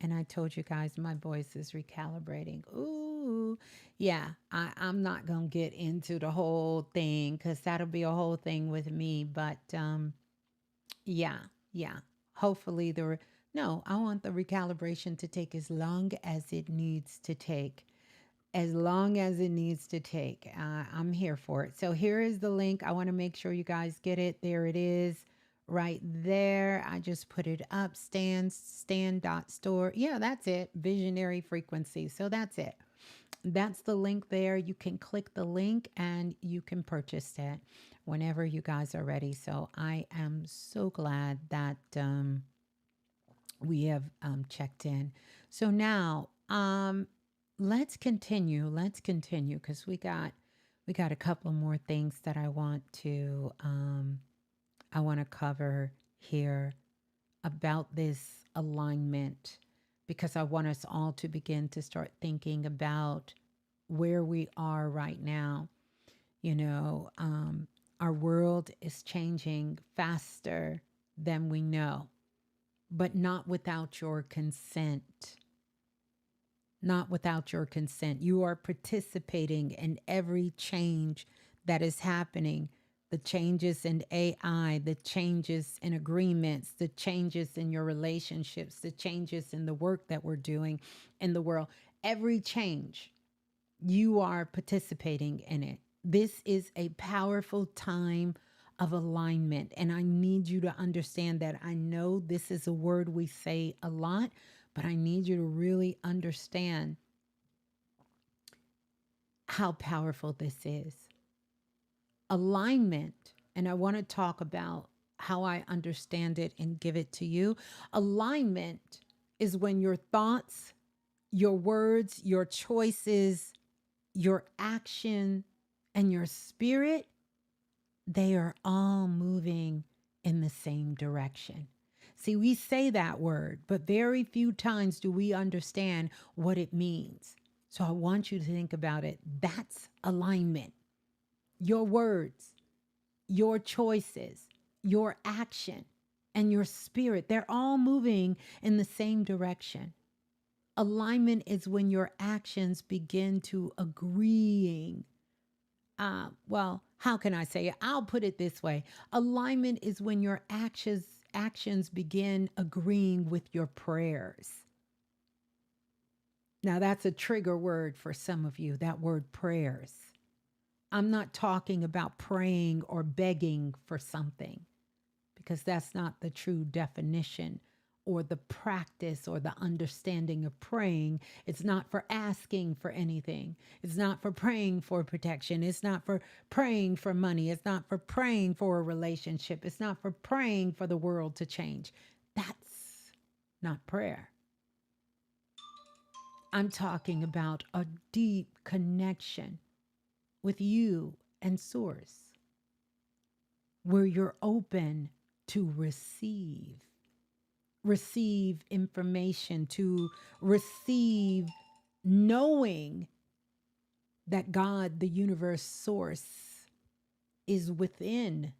and I told you guys my voice is recalibrating. Ooh, yeah, I'm not going to get into the whole thing because that'll be a whole thing with me. But yeah, yeah. Hopefully, no, I want the recalibration to take as long as it needs to take. As long as it needs to take. I'm here for it. So here is the link. I want to make sure you guys get it. There it is right there. I just put it up. Stand.store. Yeah, that's it. Visionary frequency. So that's it. That's the link there. You can click the link and you can purchase it whenever you guys are ready. So I am so glad that we have checked in. So now, let's continue. Let's continue because we got a couple more things that I want to cover here about this alignment because I want us all to begin to start thinking about where we are right now. You know, our world is changing faster than we know, but not without your consent. Not without your consent. You are participating in every change that is happening. The changes in AI, the changes in agreements, the changes in your relationships, the changes in the work that we're doing in the world. Every change, you are participating in it. This is a powerful time of alignment. And I need you to understand that. I know this is a word we say a lot, but I need you to really understand how powerful this is. Alignment, and I want to talk about how I understand it and give it to you. Alignment is when your thoughts, your words, your choices, your action, and your spirit, they are all moving in the same direction. See, we say that word, but very few times do we understand what it means. So I want you to think about it. That's alignment. Your words, your choices, your action, and your spirit, they're all moving in the same direction. Alignment is when your actions begin to agreeing. Well, how can I say it? I'll put it this way. Alignment is when your actions begin agreeing with your prayers. Now that's a trigger word for some of you, that word prayers. I'm not talking about praying or begging for something because that's not the true definition or the practice or the understanding of praying. It's not for asking for anything. It's not for praying for protection. It's not for praying for money. It's not for praying for a relationship. It's not for praying for the world to change. That's not prayer. I'm talking about a deep connection with you and Source where you're open to receive information, to receive knowing that God, the universe source, is within,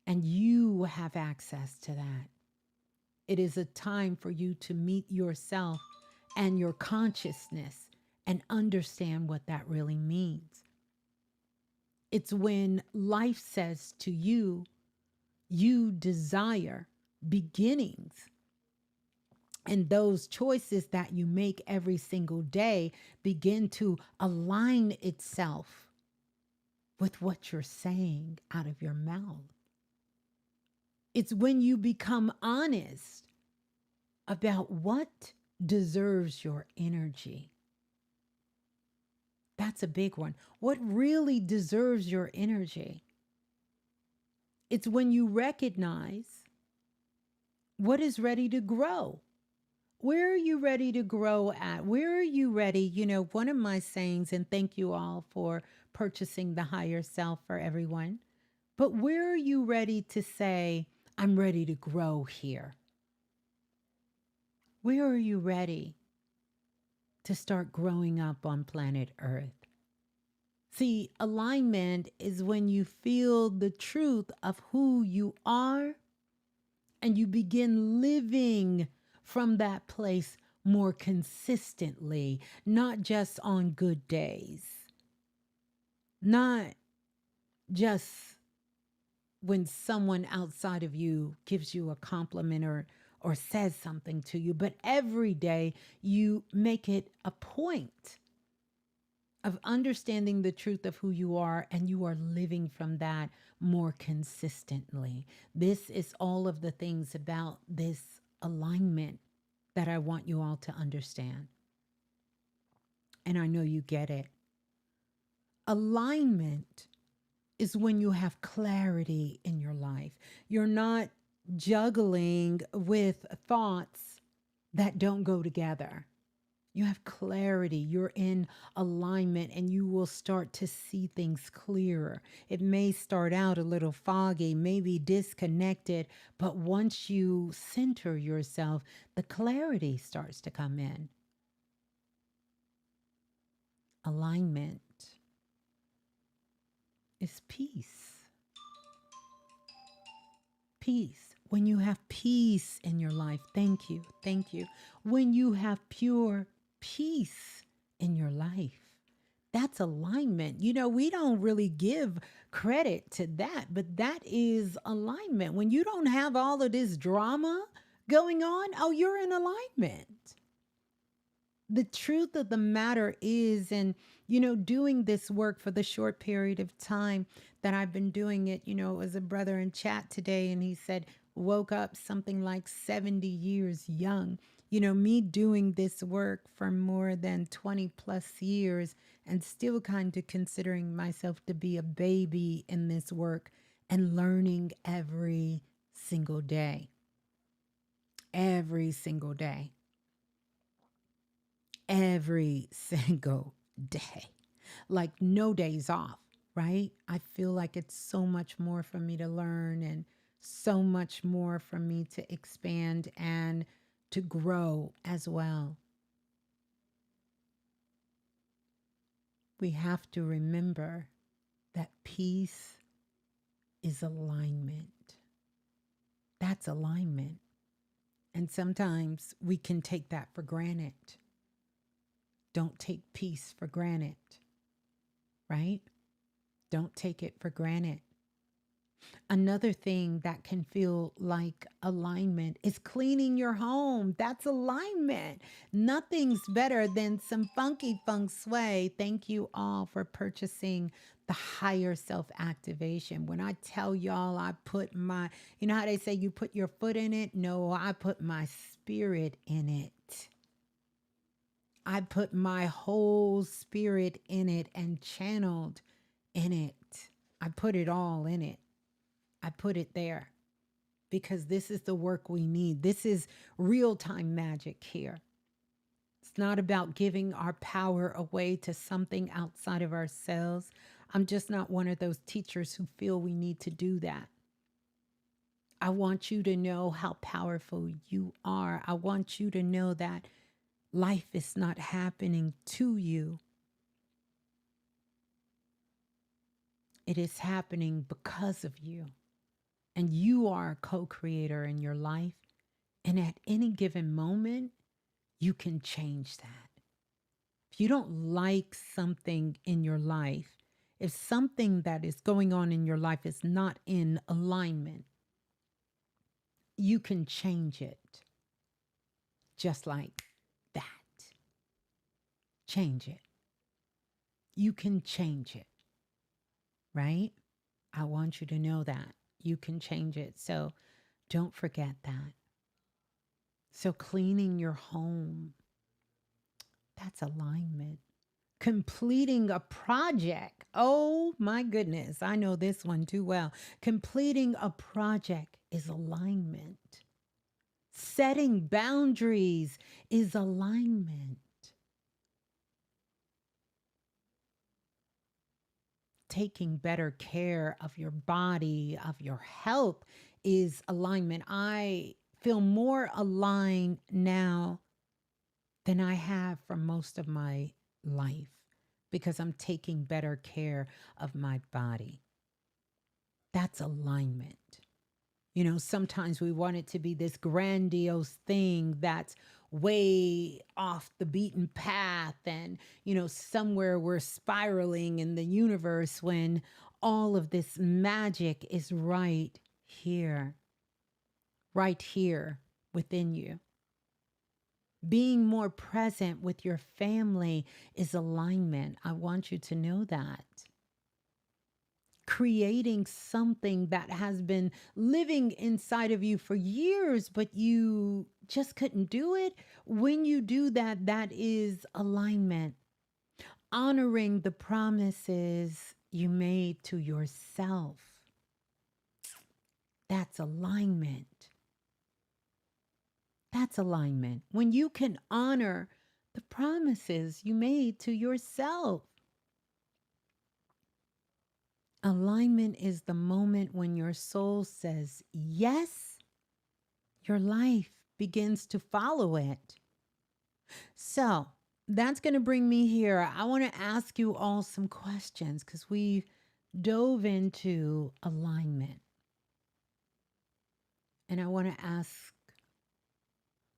and you have access to that. It is a time for you to meet yourself and your consciousness and understand what that really means. It's when life says to you, you desire beginnings. And those choices that you make every single day begin to align itself with what you're saying out of your mouth. It's when you become honest about what deserves your energy. That's a big one. What really deserves your energy? It's when you recognize what is ready to grow. Where are you ready to grow at? Where are you ready? You know, one of my sayings, and thank you all for purchasing the higher self for everyone, but where are you ready to say, I'm ready to grow here? Where are you ready to start growing up on planet Earth? See, alignment is when you feel the truth of who you are and you begin living from that place more consistently, not just on good days, not just when someone outside of you gives you a compliment or says something to you, but every day you make it a point of understanding the truth of who you are and you are living from that more consistently. This is all of the things about this alignment that I want you all to understand. And I know you get it. Alignment is when you have clarity in your life. You're not juggling with thoughts that don't go together. You have clarity, you're in alignment, and you will start to see things clearer. It may start out a little foggy, maybe disconnected, but once you center yourself, the clarity starts to come in. Alignment is peace. Peace. When you have peace in your life, thank you, thank you. When you have pure peace in your life, that's alignment. You know, we don't really give credit to that, but that is alignment. When you don't have all of this drama going on, oh, you're in alignment. The truth of the matter is, and, you know, doing this work for the short period of time that I've been doing it, you know, as a brother in chat today, and he said, woke up something like 70 years young. You know, me doing this work for more than 20 plus years and still kind of considering myself to be a baby in this work and learning every single day. Every single day. Every single day, like no days off, right? I feel like it's so much more for me to learn and so much more for me to expand and to grow as well. We have to remember that peace is alignment. That's alignment. And sometimes we can take that for granted. Don't take peace for granted, right? Don't take it for granted. Another thing that can feel like alignment is cleaning your home. That's alignment. Nothing's better than some funky feng shui. Thank you all for purchasing the higher self activation. When I tell y'all I put my, you know how they say you put your foot in it? No, I put my spirit in it. I put my whole spirit in it and channeled in it. I put it all in it. I put it there because this is the work we need. This is real time magic here. It's not about giving our power away to something outside of ourselves. I'm just not one of those teachers who feel we need to do that. I want you to know how powerful you are. I want you to know that life is not happening to you. It is happening because of you. And you are a co creator in your life. And at any given moment, you can change that. If you don't like something in your life, if something that is going on in your life is not in alignment, you can change it just like that. Change it. You can change it, right? I want you to know that you can change it. So don't forget that. So cleaning your home, that's alignment. Completing a project. Oh my goodness. I know this one too well. Completing a project is alignment. Setting boundaries is alignment. Taking better care of your body, of your health is alignment. I feel more aligned now than I have for most of my life because I'm taking better care of my body. That's alignment. You know, sometimes we want it to be this grandiose thing that's way off the beaten path and, somewhere we're spiraling in the universe when all of this magic is right here within you. Being more present with your family is alignment. I want you to know that. Creating something that has been living inside of you for years, but you just couldn't do it. When you do that, that is alignment. Honoring the promises you made to yourself. That's alignment. That's alignment. When you can honor the promises you made to yourself. Alignment is the moment when your soul says yes, your life begins to follow it. So that's going to bring me here. I want to ask you all some questions because we dove into alignment. And I want to ask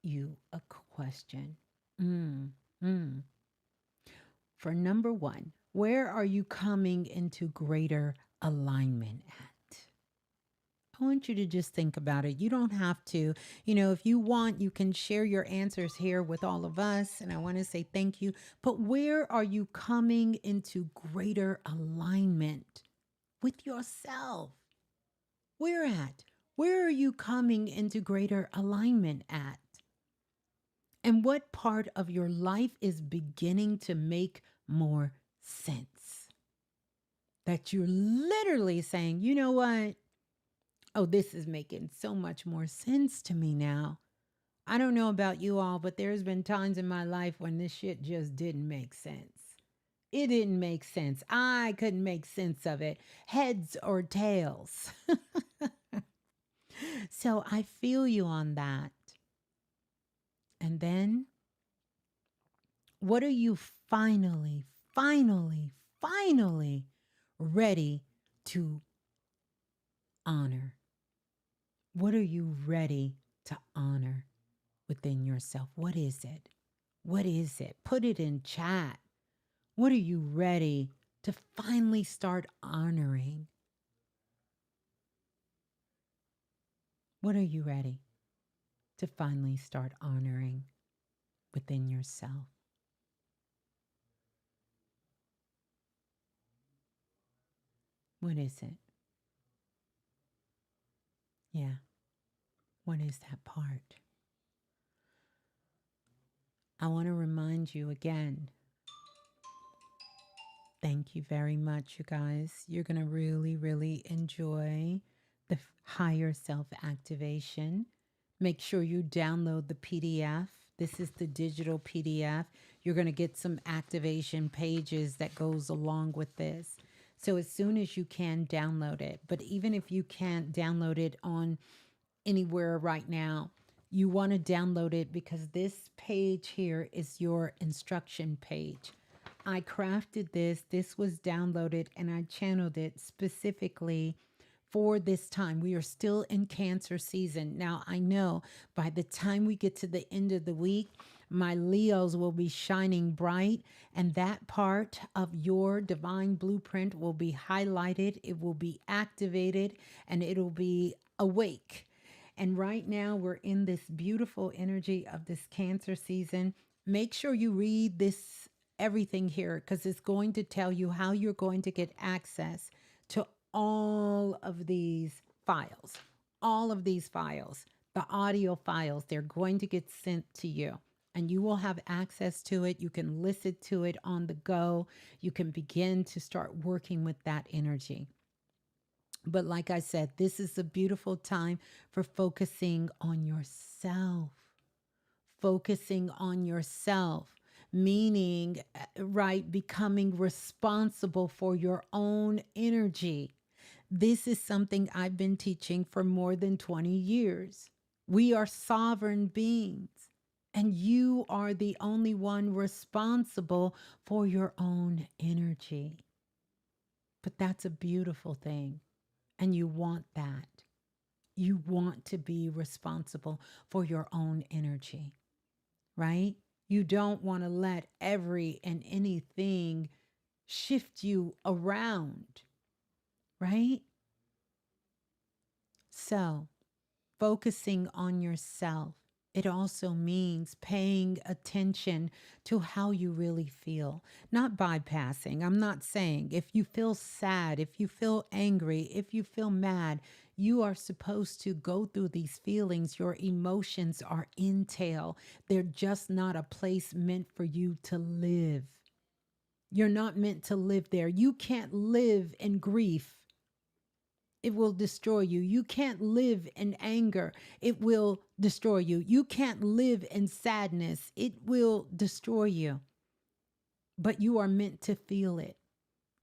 you a question. Mm, mm. For number one, where are you coming into greater alignment at? I want you to just think about it. You don't have to, if you want, you can share your answers here with all of us. And I want to say thank you. But where are you coming into greater alignment with yourself? Where at? Where are you coming into greater alignment at? And what part of your life is beginning to make more sense? That you're literally saying, you know what? Oh, this is making so much more sense to me now. I don't know about you all, but there's been times in my life when this shit just didn't make sense. It didn't make sense. I couldn't make sense of it, heads or tails. So I feel you on that. And then, what are you finally ready to honor? What are you ready to honor within yourself? What is it? What is it? Put it in chat. What are you ready to finally start honoring? What are you ready to finally start honoring within yourself? What is it? Yeah. What is that part? I want to remind you again. Thank you very much, you guys. You're going to really enjoy the higher self activation. Make sure you download the PDF. This is the digital PDF. You're going to get some activation pages that goes along with this. So as soon as you can, download it. But even if you can't download it on anywhere right now, you want to download it because this page here is your instruction page. I crafted this. This was downloaded and I channeled it specifically for this time. We are still in Cancer season. Now, I know by the time we get to the end of the week, my Leos will be shining bright, and that part of your divine blueprint will be highlighted, it will be activated, and it'll be awake. And right now, we're in this beautiful energy of this Cancer season. Make sure you read this everything here because it's going to tell you how you're going to get access to all of these files. All of these files, the audio files, they're going to get sent to you and you will have access to it. You can listen to it on the go. You can begin to start working with that energy. But like I said, this is a beautiful time for focusing on yourself. Focusing on yourself, meaning, right, becoming responsible for your own energy. This is something I've been teaching for more than 20 years. We are sovereign beings, and you are the only one responsible for your own energy. But that's a beautiful thing, and you want that. You want to be responsible for your own energy, right? You don't want to let every and anything shift you around, right? So, focusing on yourself, it also means paying attention to how you really feel, not bypassing. I'm not saying if you feel sad, if you feel angry, if you feel mad, you are supposed to go through these feelings. Your emotions are intel. They're just not a place meant for you to live. You're not meant to live there. You can't live in grief. It will destroy you. You can't live in anger. It will destroy you. You can't live in sadness. It will destroy you. But you are meant to feel it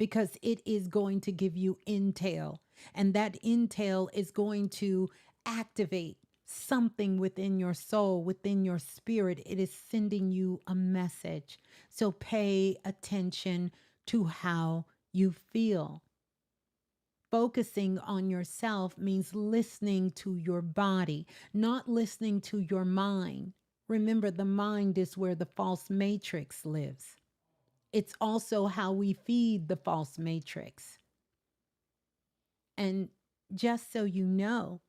because it is going to give you intel. And that intel is going to activate something within your soul, within your spirit. It is sending you a message. So pay attention to how you feel. Focusing on yourself means listening to your body, not listening to your mind. Remember, the mind is where the false matrix lives. It's also how we feed the false matrix. And just so you know,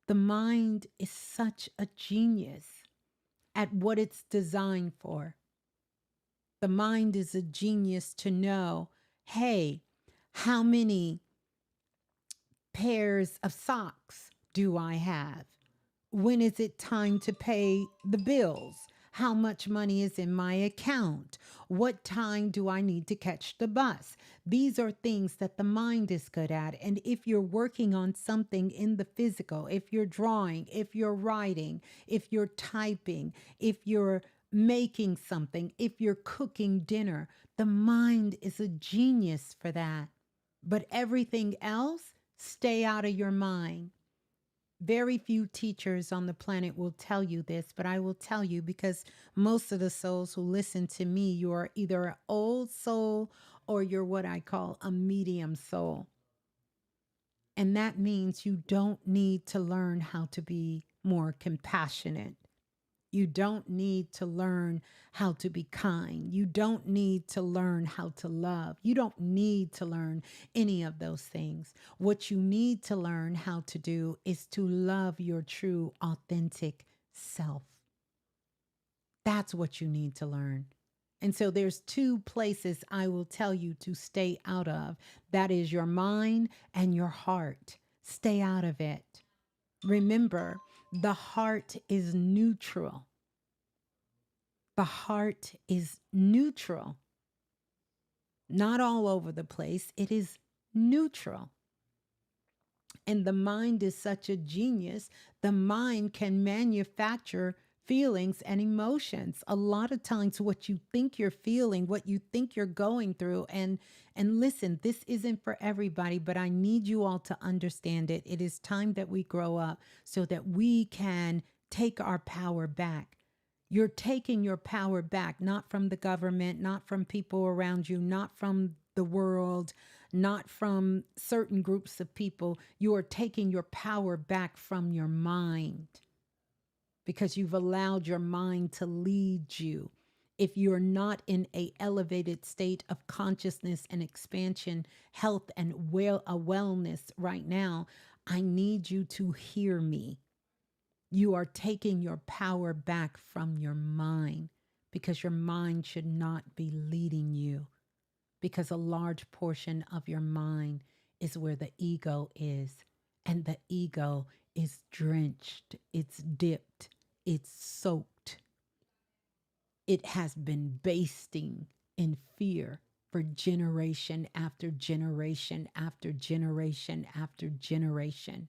the mind is such a genius at what it's designed for. The mind is a genius to know, hey, how many pairs of socks do I have? When is it time to pay the bills? How much money is in my account? What time do I need to catch the bus? These are things that the mind is good at. And if you're working on something in the physical, if you're drawing, if you're writing, if you're typing, if you're making something, if you're cooking dinner, the mind is a genius for that. But everything else, stay out of your mind. Very few teachers on the planet will tell you this, but I will tell you because most of the souls who listen to me, you are either an old soul or you're what I call a medium soul. And that means you don't need to learn how to be more compassionate. You don't need to learn how to be kind. You don't need to learn how to love. You don't need to learn any of those things. What you need to learn how to do is to love your true, authentic self. That's what you need to learn. And so there's two places I will tell you to stay out of. That is your mind and your heart. Stay out of it. Remember, the heart is neutral. The heart is neutral, not all over the place. It is neutral. And the mind is such a genius. The mind can manufacture feelings and emotions. A lot of times what you think you're feeling, what you think you're going through, and listen, this isn't for everybody, but I need you all to understand it. It is time that we grow up so that we can take our power back. You're taking your power back, not from the government, not from people around you, not from the world, not from certain groups of people. You are taking your power back from your mind because you've allowed your mind to lead you. If you're not in a elevated state of consciousness and expansion, health and wellness right now, I need you to hear me. You are taking your power back from your mind because your mind should not be leading you, because a large portion of your mind is where the ego is, and the ego is drenched, it's dipped, it's soaked. It has been basting in fear for generation after generation after generation after generation.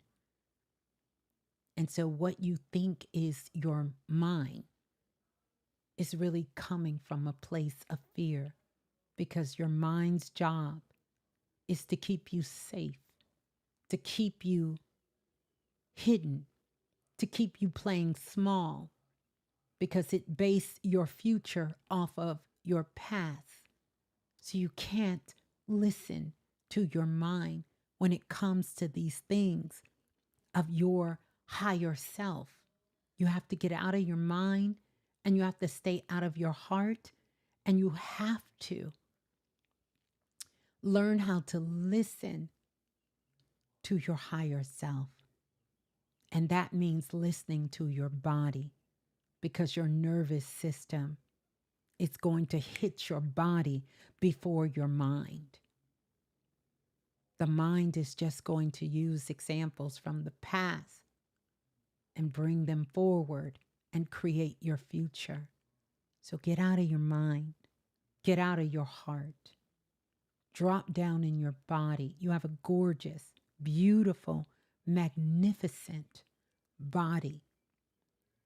And so, what you think is your mind is really coming from a place of fear, because your mind's job is to keep you safe, to keep you hidden, to keep you playing small, because it based your future off of your past. So you can't listen to your mind when it comes to these things of your higher self. You have to get out of your mind, and you have to stay out of your heart, and you have to learn how to listen to your higher self. And that means listening to your body, because your nervous system is going to hit your body before your mind. The mind is just going to use examples from the past and bring them forward and create your future. So get out of your mind, get out of your heart, drop down in your body. You have a gorgeous, beautiful, magnificent body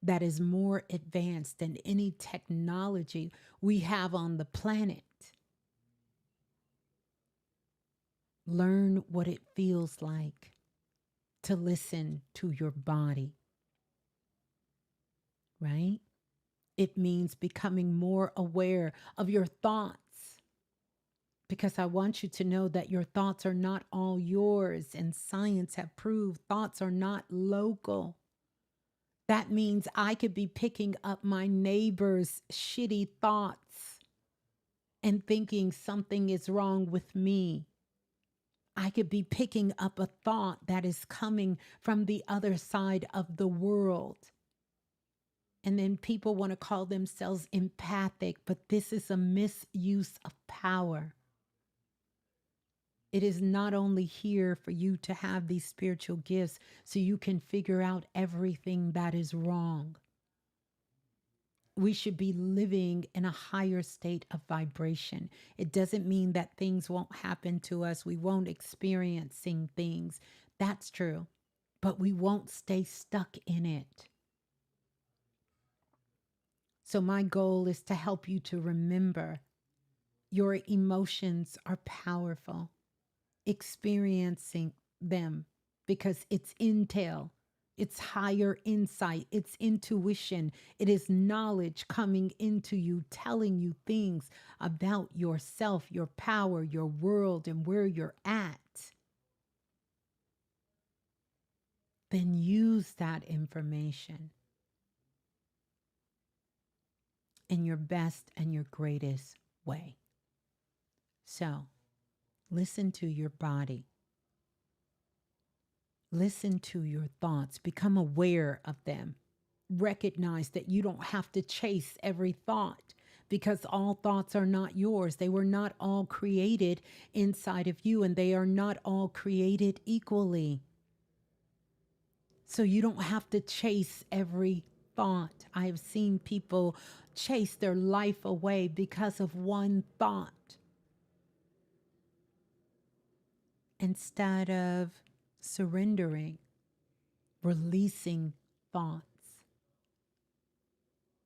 that is more advanced than any technology we have on the planet. Learn what it feels like to listen to your body, right? It means becoming more aware of your thoughts, because I want you to know that your thoughts are not all yours, and science have proved thoughts are not local. That means I could be picking up my neighbor's shitty thoughts and thinking something is wrong with me. I could be picking up a thought that is coming from the other side of the world. And then people want to call themselves empathic, but this is a misuse of power. It is not only here for you to have these spiritual gifts so you can figure out everything that is wrong. We should be living in a higher state of vibration. It doesn't mean that things won't happen to us. We won't experiencing things. That's true. But we won't stay stuck in it. So my goal is to help you to remember your emotions are powerful. Experiencing them, because it's intel, it's higher insight, it's intuition, it is knowledge coming into you, telling you things about yourself, your power, your world, and where you're at. Then use that information in your best and your greatest way. So, listen to your body. Listen to your thoughts. Become aware of them. Recognize that you don't have to chase every thought, because all thoughts are not yours. They were not all created inside of you, and they are not all created equally. So you don't have to chase every thought. I have seen people chase their life away because of one thought, instead of surrendering, releasing thoughts.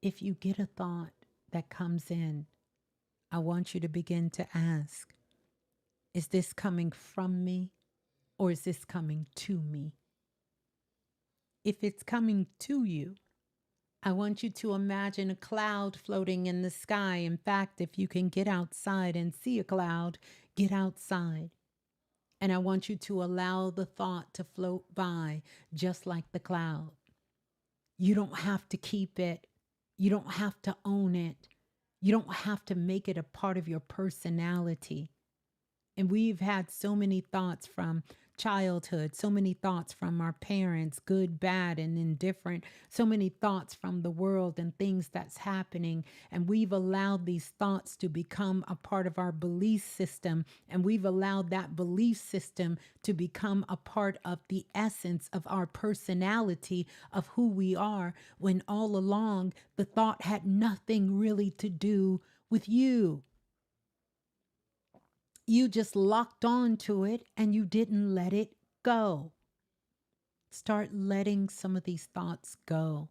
If you get a thought that comes in, I want you to begin to ask, is this coming from me, or is this coming to me? If it's coming to you, I want you to imagine a cloud floating in the sky. In fact, if you can get outside and see a cloud, get outside. And I want you to allow the thought to float by just like the cloud. You don't have to keep it. You don't have to own it. You don't have to make it a part of your personality. And we've had so many thoughts from childhood, so many thoughts from our parents, good, bad, and indifferent, so many thoughts from the world and things that's happening. And we've allowed these thoughts to become a part of our belief system. And we've allowed that belief system to become a part of the essence of our personality, of who we are, when all along the thought had nothing really to do with you. You just locked on to it and you didn't let it go. Start letting some of these thoughts go.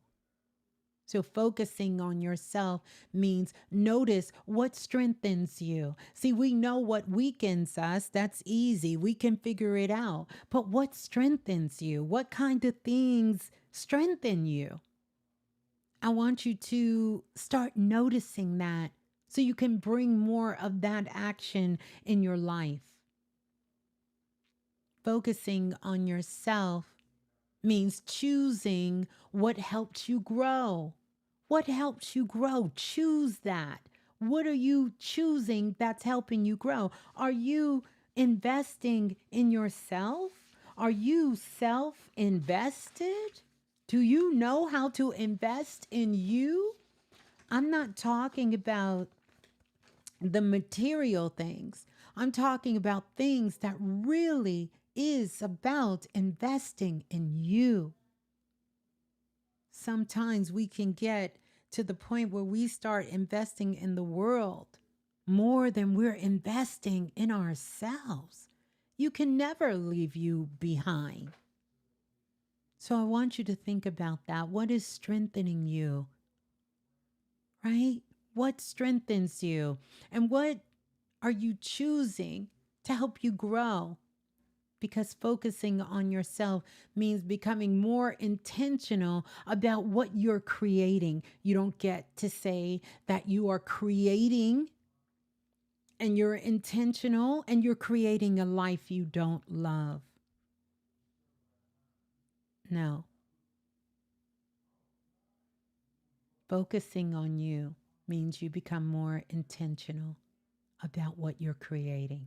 So, focusing on yourself means notice what strengthens you. See, we know what weakens us. That's easy. We can figure it out. But what strengthens you? What kind of things strengthen you? I want you to start noticing that so you can bring more of that action in your life. Focusing on yourself means choosing what helps you grow. What helps you grow? Choose that. What are you choosing that's helping you grow? Are you investing in yourself? Are you self invested? Do you know how to invest in you? I'm not talking about the material things. I'm talking about things that really is about investing in you. Sometimes we can get to the point where we start investing in the world more than we're investing in ourselves. You can never leave you behind. So I want you to think about that. What is strengthening you? Right? What strengthens you? And what are you choosing to help you grow? Because focusing on yourself means becoming more intentional about what you're creating. You don't get to say that you are creating and you're intentional and you're creating a life you don't love. No. Focusing on you means you become more intentional about what you're creating,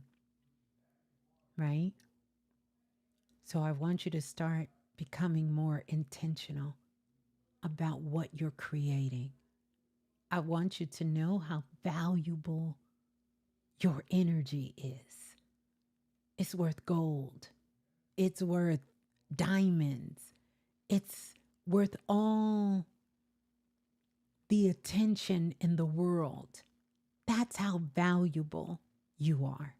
right? So I want you to start becoming more intentional about what you're creating. I want you to know how valuable your energy is. It's worth gold. It's worth diamonds. It's worth all the attention in the world. That's how valuable you are.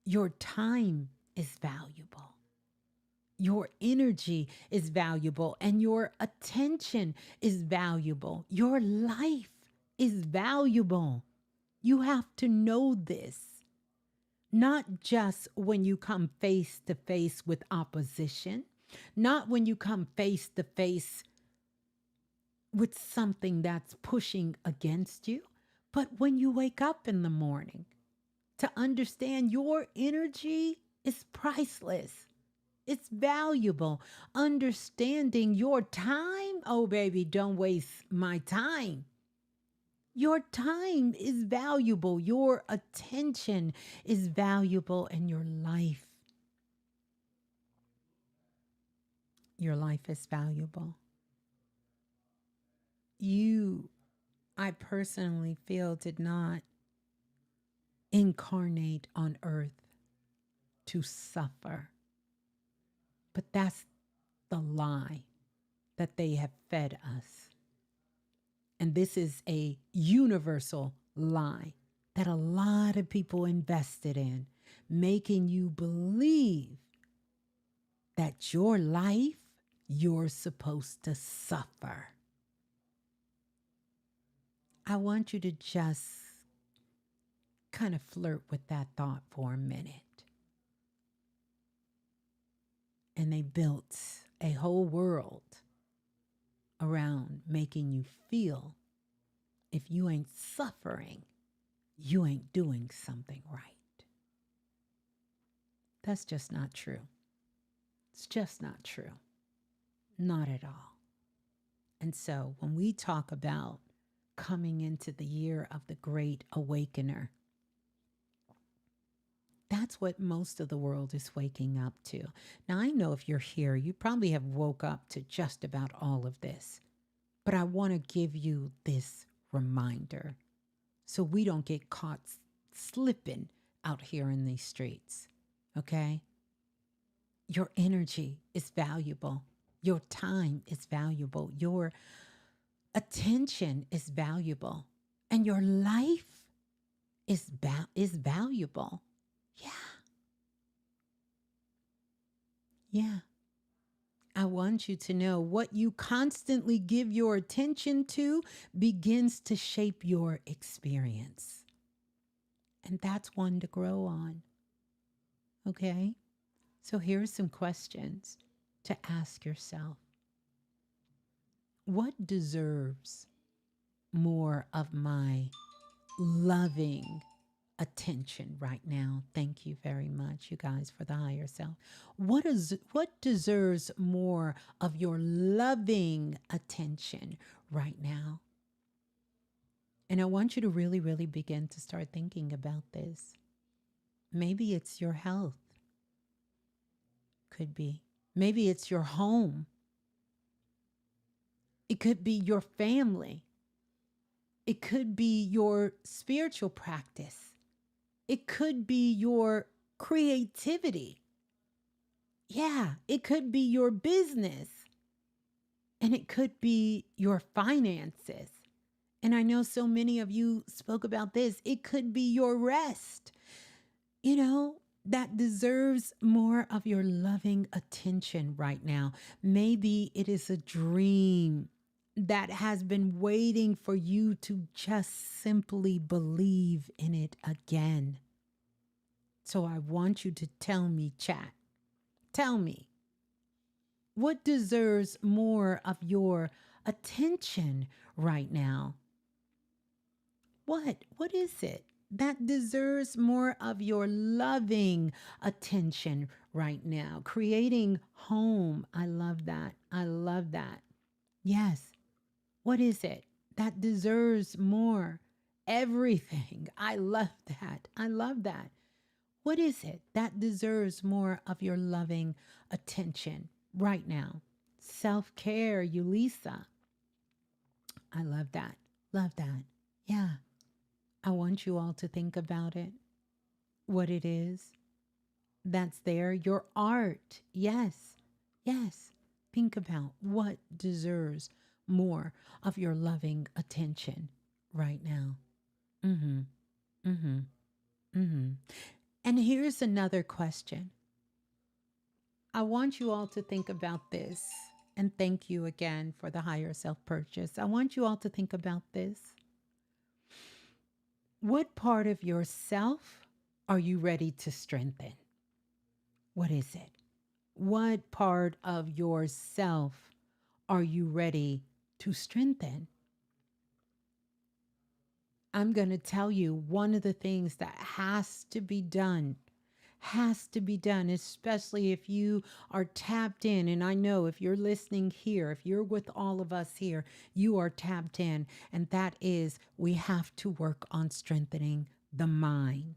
Your time is valuable. Your energy is valuable and your attention is valuable. Your life is valuable. You have to know this, not just when you come face to face with opposition, not when you come face to face with something that's pushing against you, but when you wake up in the morning to understand your energy is priceless. It's valuable. Understanding your time. Oh, baby, don't waste my time. Your time is valuable. Your attention is valuable, and your life is valuable. You, I personally feel, did not incarnate on earth to suffer. But that's the lie that they have fed us. And this is a universal lie that a lot of people invested in, making you believe that your life, you're supposed to suffer. I want you to just kind of flirt with that thought for a minute. And they built a whole world around making you feel if you ain't suffering, you ain't doing something right. That's just not true. It's just not true. Not at all. And so when we talk about coming into the year of the great awakener, that's what most of the world is waking up to. Now, I know if you're here, you probably have woke up to just about all of this. But I want to give you this reminder so we don't get caught slipping out here in these streets. Okay? Your energy is valuable. Your time is valuable. Your attention is valuable. And your life is valuable. Yeah. Yeah. I want you to know what you constantly give your attention to begins to shape your experience. And that's one to grow on. Okay? So here are some questions to ask yourself. What deserves more of my loving attention right now? Thank you very much, you guys, for the higher self. What deserves more of your loving attention right now? And I want you to really, really begin to start thinking about this. Maybe it's your health. Could be. Maybe it's your home. It could be your family. It could be your spiritual practice. It could be your creativity. Yeah, it could be your business. And it could be your finances. And I know so many of you spoke about this. It could be your rest. You know, that deserves more of your loving attention right now. Maybe it is a dream that has been waiting for you to just simply believe in it again. So I want you to tell me, chat. Tell me, what deserves more of your attention right now? What is it that deserves more of your loving attention right now? Creating home. I love that. I love that. Yes. What is it that deserves more? Everything. I love that. I love that. What is it that deserves more of your loving attention right now? Self-care, Yulisa. I love that. Love that. Yeah. I want you all to think about it, what it is that's there. Your art. Yes. Yes. Think about what deserves more of your loving attention right now. Mm-hmm. Mm-hmm. Mm-hmm. And here's another question. I want you all to think about this. And thank you again for the higher self purchase. I want you all to think about this. What part of yourself are you ready to strengthen? What is it? What part of yourself are you ready to strengthen? I'm going to tell you one of the things that has to be done, especially if you are tapped in. And I know if you're listening here, if you're with all of us here, you are tapped in. And that is, we have to work on strengthening the mind.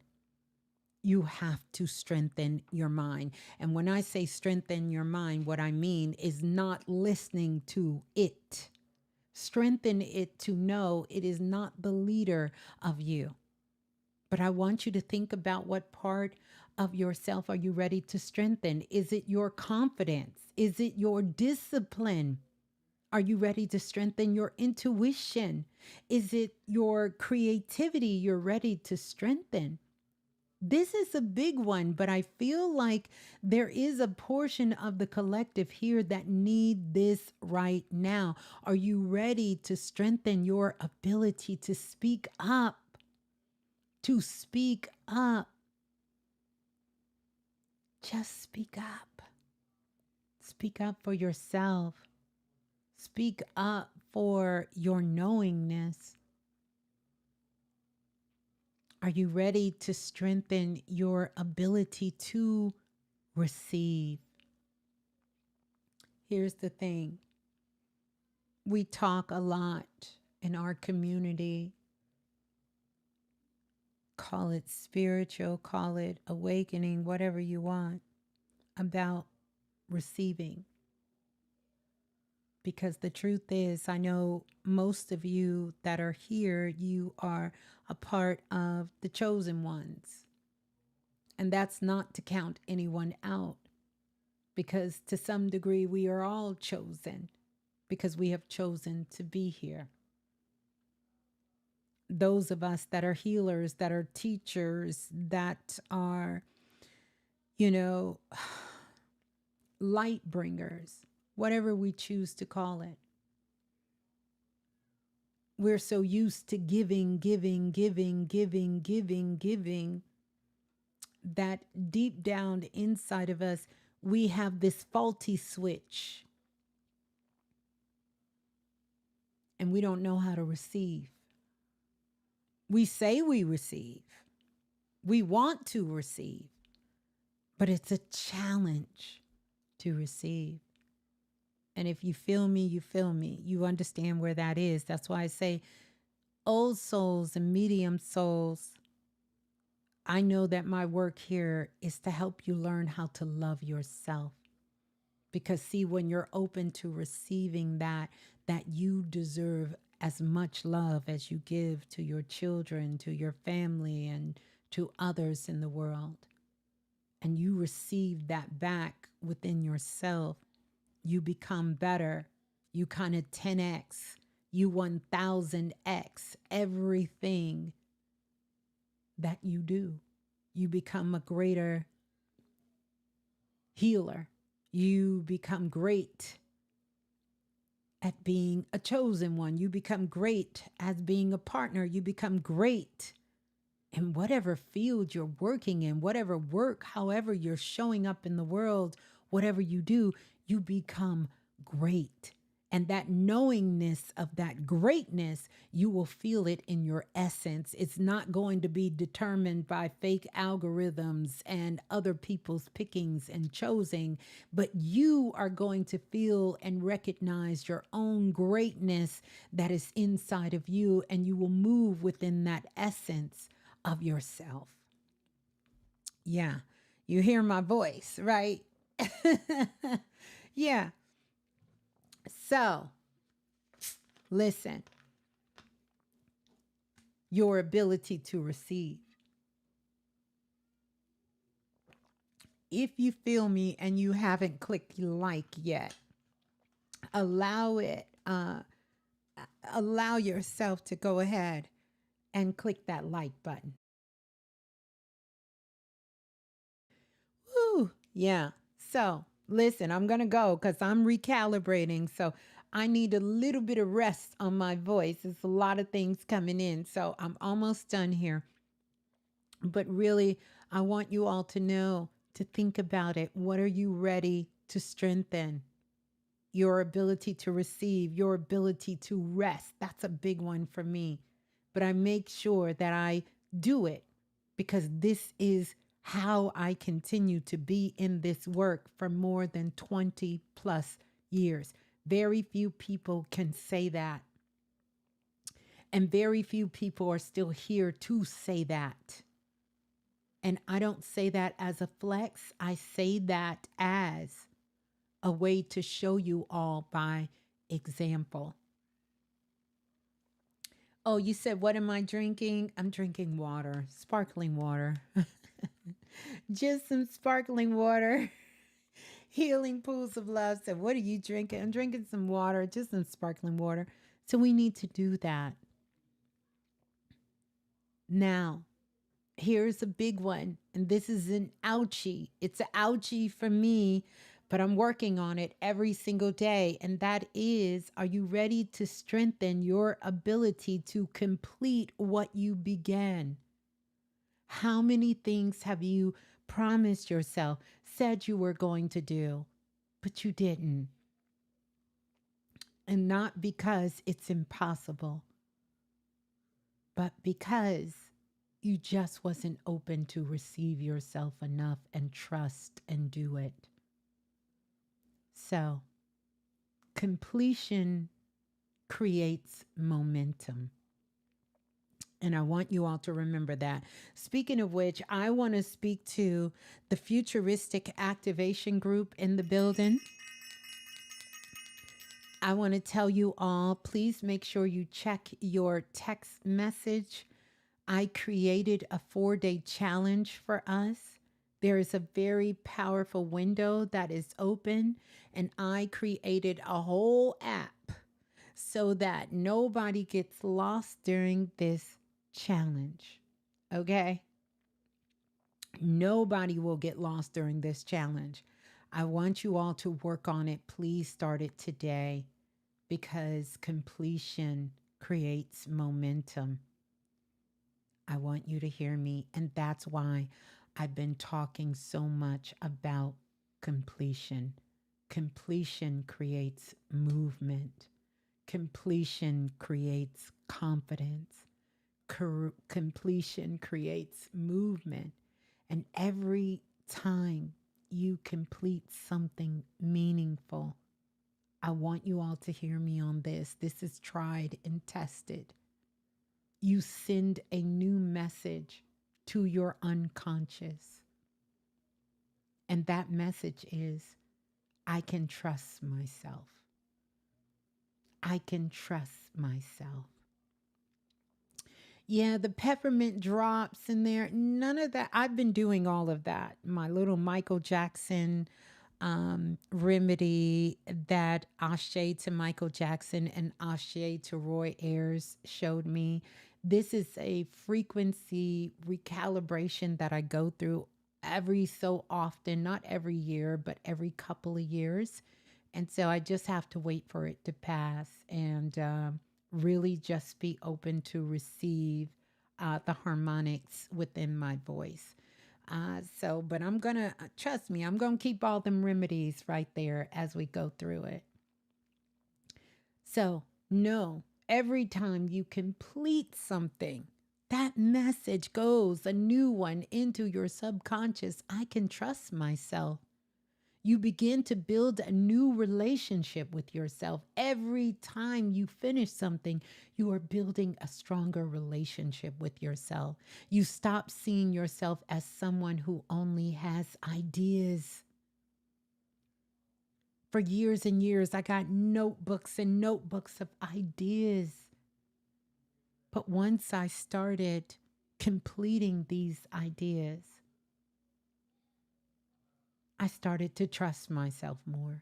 You have to strengthen your mind. And when I say strengthen your mind, what I mean is not listening to it. Strengthen it to know it is not the leader of you. But I want you to think about what part of yourself are you ready to strengthen? Is it your confidence? Is it your discipline? Are you ready to strengthen your intuition? Is it your creativity you're ready to strengthen? This is a big one, but I feel like there is a portion of the collective here that need this right now. Are you ready to strengthen your ability to speak up? To speak up. Just speak up. Speak up for yourself. Speak up for your knowingness. Are you ready to strengthen your ability to receive? Here's the thing, we talk a lot in our community, call it spiritual, call it awakening, whatever you want, about receiving. Because the truth is, I know most of you that are here, you are a part of the chosen ones. And that's not to count anyone out, because to some degree, we are all chosen because we have chosen to be here. Those of us that are healers, that are teachers, that are, you know, light bringers, whatever we choose to call it. We're so used to giving, giving, giving, giving, giving, giving, that deep down inside of us, we have this faulty switch and we don't know how to receive. We say we receive, we want to receive, but it's a challenge to receive. And if you feel me, you feel me. You understand where that is. That's why I say old souls and medium souls, I know that my work here is to help you learn how to love yourself. Because see, when you're open to receiving that you deserve as much love as you give to your children, to your family, and to others in the world, and you receive that back within yourself, you become better. You kind of 10x, you 1000x everything that you do. You become a greater healer. You become great at being a chosen one. You become great as being a partner. You become great in whatever field you're working in, whatever work, however you're showing up in the world, whatever you do, you become great. And that knowingness of that greatness, you will feel it in your essence. It's not going to be determined by fake algorithms and other people's pickings and choosing, but you are going to feel and recognize your own greatness that is inside of you, and you will move within that essence of yourself. Yeah, you hear my voice, right? Yeah. So, listen, your ability to receive. If you feel me and you haven't clicked like yet, allow it, allow yourself to go ahead and click that like button. Woo, yeah. So, listen, I'm going to go because I'm recalibrating. So, I need a little bit of rest on my voice. There's a lot of things coming in. So, I'm almost done here. But really, I want you all to know, to think about it. What are you ready to strengthen? Your ability to receive, your ability to rest. That's a big one for me. But I make sure that I do it because this is how I continue to be in this work for more than 20 plus years. Very few people can say that. And very few people are still here to say that. And I don't say that as a flex. I say that as a way to show you all by example. Oh, you said, what am I drinking? I'm drinking water, sparkling water. Just some sparkling water. Healing pools of love said, what are you drinking? I'm drinking some water, just some sparkling water. So we need to do that. Now, here's a big one. And this is an ouchie. It's an ouchie for me, but I'm working on it every single day. And that is, are you ready to strengthen your ability to complete what you began? How many things have you promised yourself, said you were going to do, but you didn't? And not because it's impossible, but because you just wasn't open to receive yourself enough and trust and do it. So, completion creates momentum. And I want you all to remember that. Speaking of which, I want to speak to the futuristic activation group in the building. I want to tell you all, please make sure you check your text message. I created a 4-day challenge for us. There is a very powerful window that is open, and I created a whole app so that nobody gets lost during this challenge. Okay? Nobody will get lost during this challenge. I want you all to work on it. Please start it today because completion creates momentum. I want you to hear me. And that's why I've been talking so much about completion. Completion creates movement, completion creates confidence, completion creates movement. And every time you complete something meaningful, I want you all to hear me on this. This is tried and tested. You send a new message to your unconscious. And that message is I can trust myself. I can trust myself. Yeah, the peppermint drops in there. None of that. I've been doing all of that. My little Michael Jackson remedy that Ashe to Michael Jackson and Ashe to Roy Ayers showed me. This is a frequency recalibration that I go through every so often, not every year, but every couple of years. And so I just have to wait for it to pass and really just be open to receive the harmonics within my voice. But I'm going to, trust me, I'm going to keep all them remedies right there as we go through it. So, no, every time you complete something, that message goes, a new one, into your subconscious. I can trust myself. You begin to build a new relationship with yourself. Every time you finish something, you are building a stronger relationship with yourself. You stop seeing yourself as someone who only has ideas. For years and years, I got notebooks and notebooks of ideas. But once I started completing these ideas, I started to trust myself more.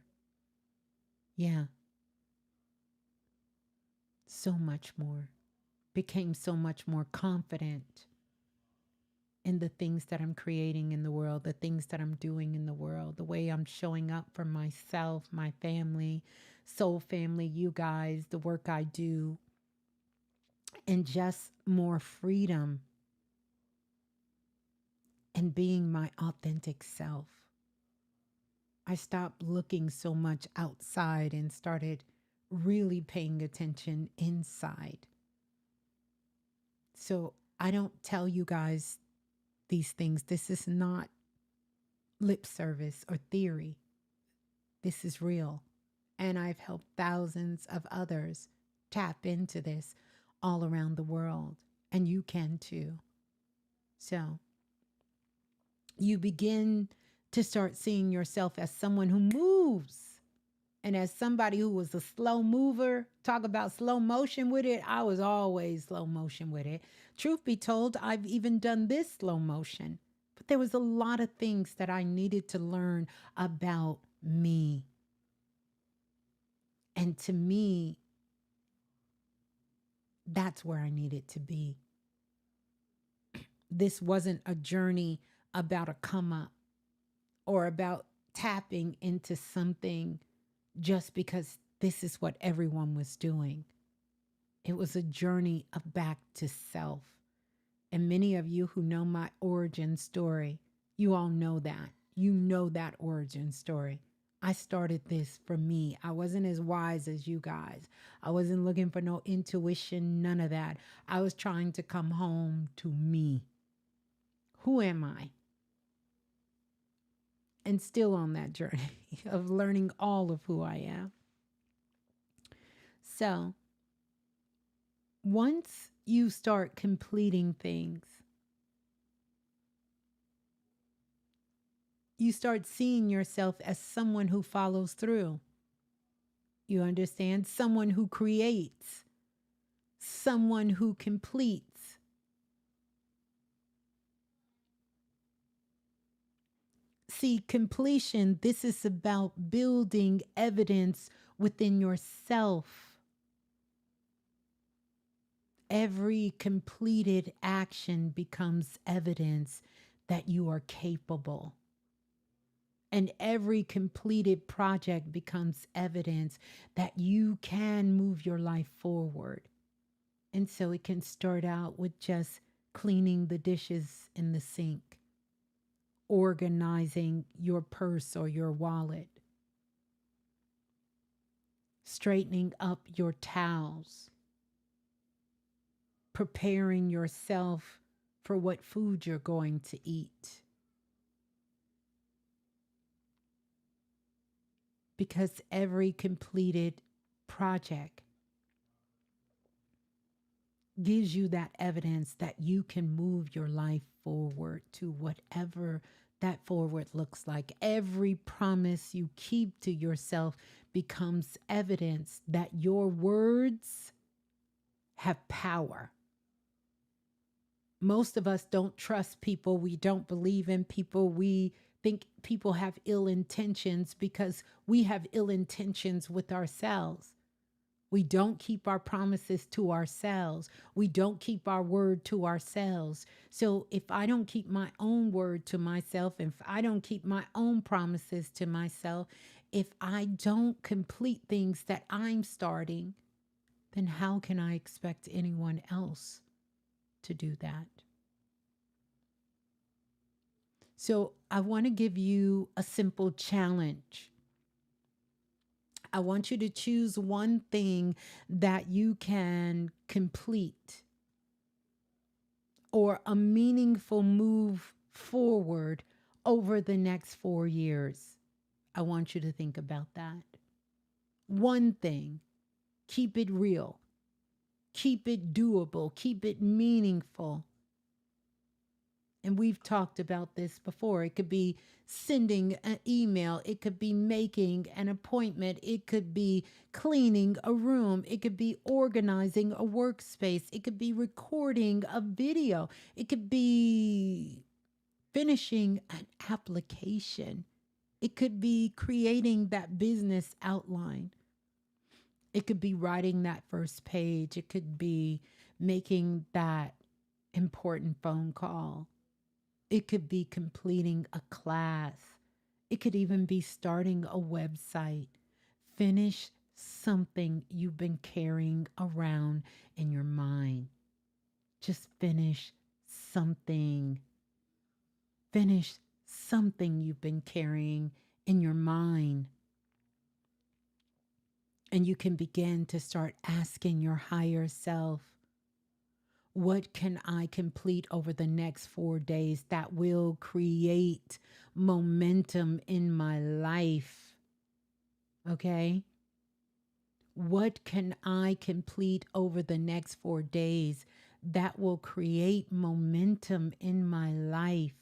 Yeah, so much more. Became so much more confident in the things that I'm creating in the world, the things that I'm doing in the world, the way I'm showing up for myself, my family, soul family, you guys, the work I do, and just more freedom and being my authentic self. I stopped looking so much outside and started really paying attention inside. So I don't tell you guys these things. This is not lip service or theory. This is real. And I've helped thousands of others tap into this all around the world. And you can too. So you begin to start seeing yourself as someone who moves. And as somebody who was a slow mover, talk about slow motion with it, I was always slow motion with it. Truth be told, I've even done this slow motion. But there was a lot of things that I needed to learn about me. And to me, that's where I needed to be. This wasn't a journey about a come up or about tapping into something just because this is what everyone was doing. It was a journey of back to self. And many of you who know my origin story, you all know that. You know that origin story. I started this for me. I wasn't as wise as you guys. I wasn't looking for no intuition, none of that. I was trying to come home to me. Who am I? And still on that journey of learning all of who I am. So, once you start completing things, you start seeing yourself as someone who follows through. You understand? Someone who creates, someone who completes. See, completion, this is about building evidence within yourself. Every completed action becomes evidence that you are capable. And every completed project becomes evidence that you can move your life forward. And so it can start out with just cleaning the dishes in the sink, organizing your purse or your wallet, straightening up your towels, preparing yourself for what food you're going to eat. Because every completed project gives you that evidence that you can move your life forward to whatever that forward looks like. Every promise you keep to yourself becomes evidence that your words have power. Most of us don't trust people. We don't believe in people. We think people have ill intentions because we have ill intentions with ourselves. We don't keep our promises to ourselves. We don't keep our word to ourselves. So if I don't keep my own word to myself, if I don't keep my own promises to myself, if I don't complete things that I'm starting, then how can I expect anyone else to do that? So I want to give you a simple challenge. I want you to choose one thing that you can complete or a meaningful move forward over the next 4 years. I want you to think about that. One thing, keep it real, keep it doable, keep it meaningful. And we've talked about this before. It could be sending an email, it could be making an appointment, it could be cleaning a room, it could be organizing a workspace, it could be recording a video, it could be finishing an application, it could be creating that business outline, it could be writing that first page, it could be making that important phone call. It could be completing a class. It could even be starting a website. Finish something you've been carrying around in your mind. Just finish something. Finish something you've been carrying in your mind. And you can begin to start asking your higher self, what can I complete over the next 4 days that will create momentum in my life? Okay. What can I complete over the next 4 days that will create momentum in my life?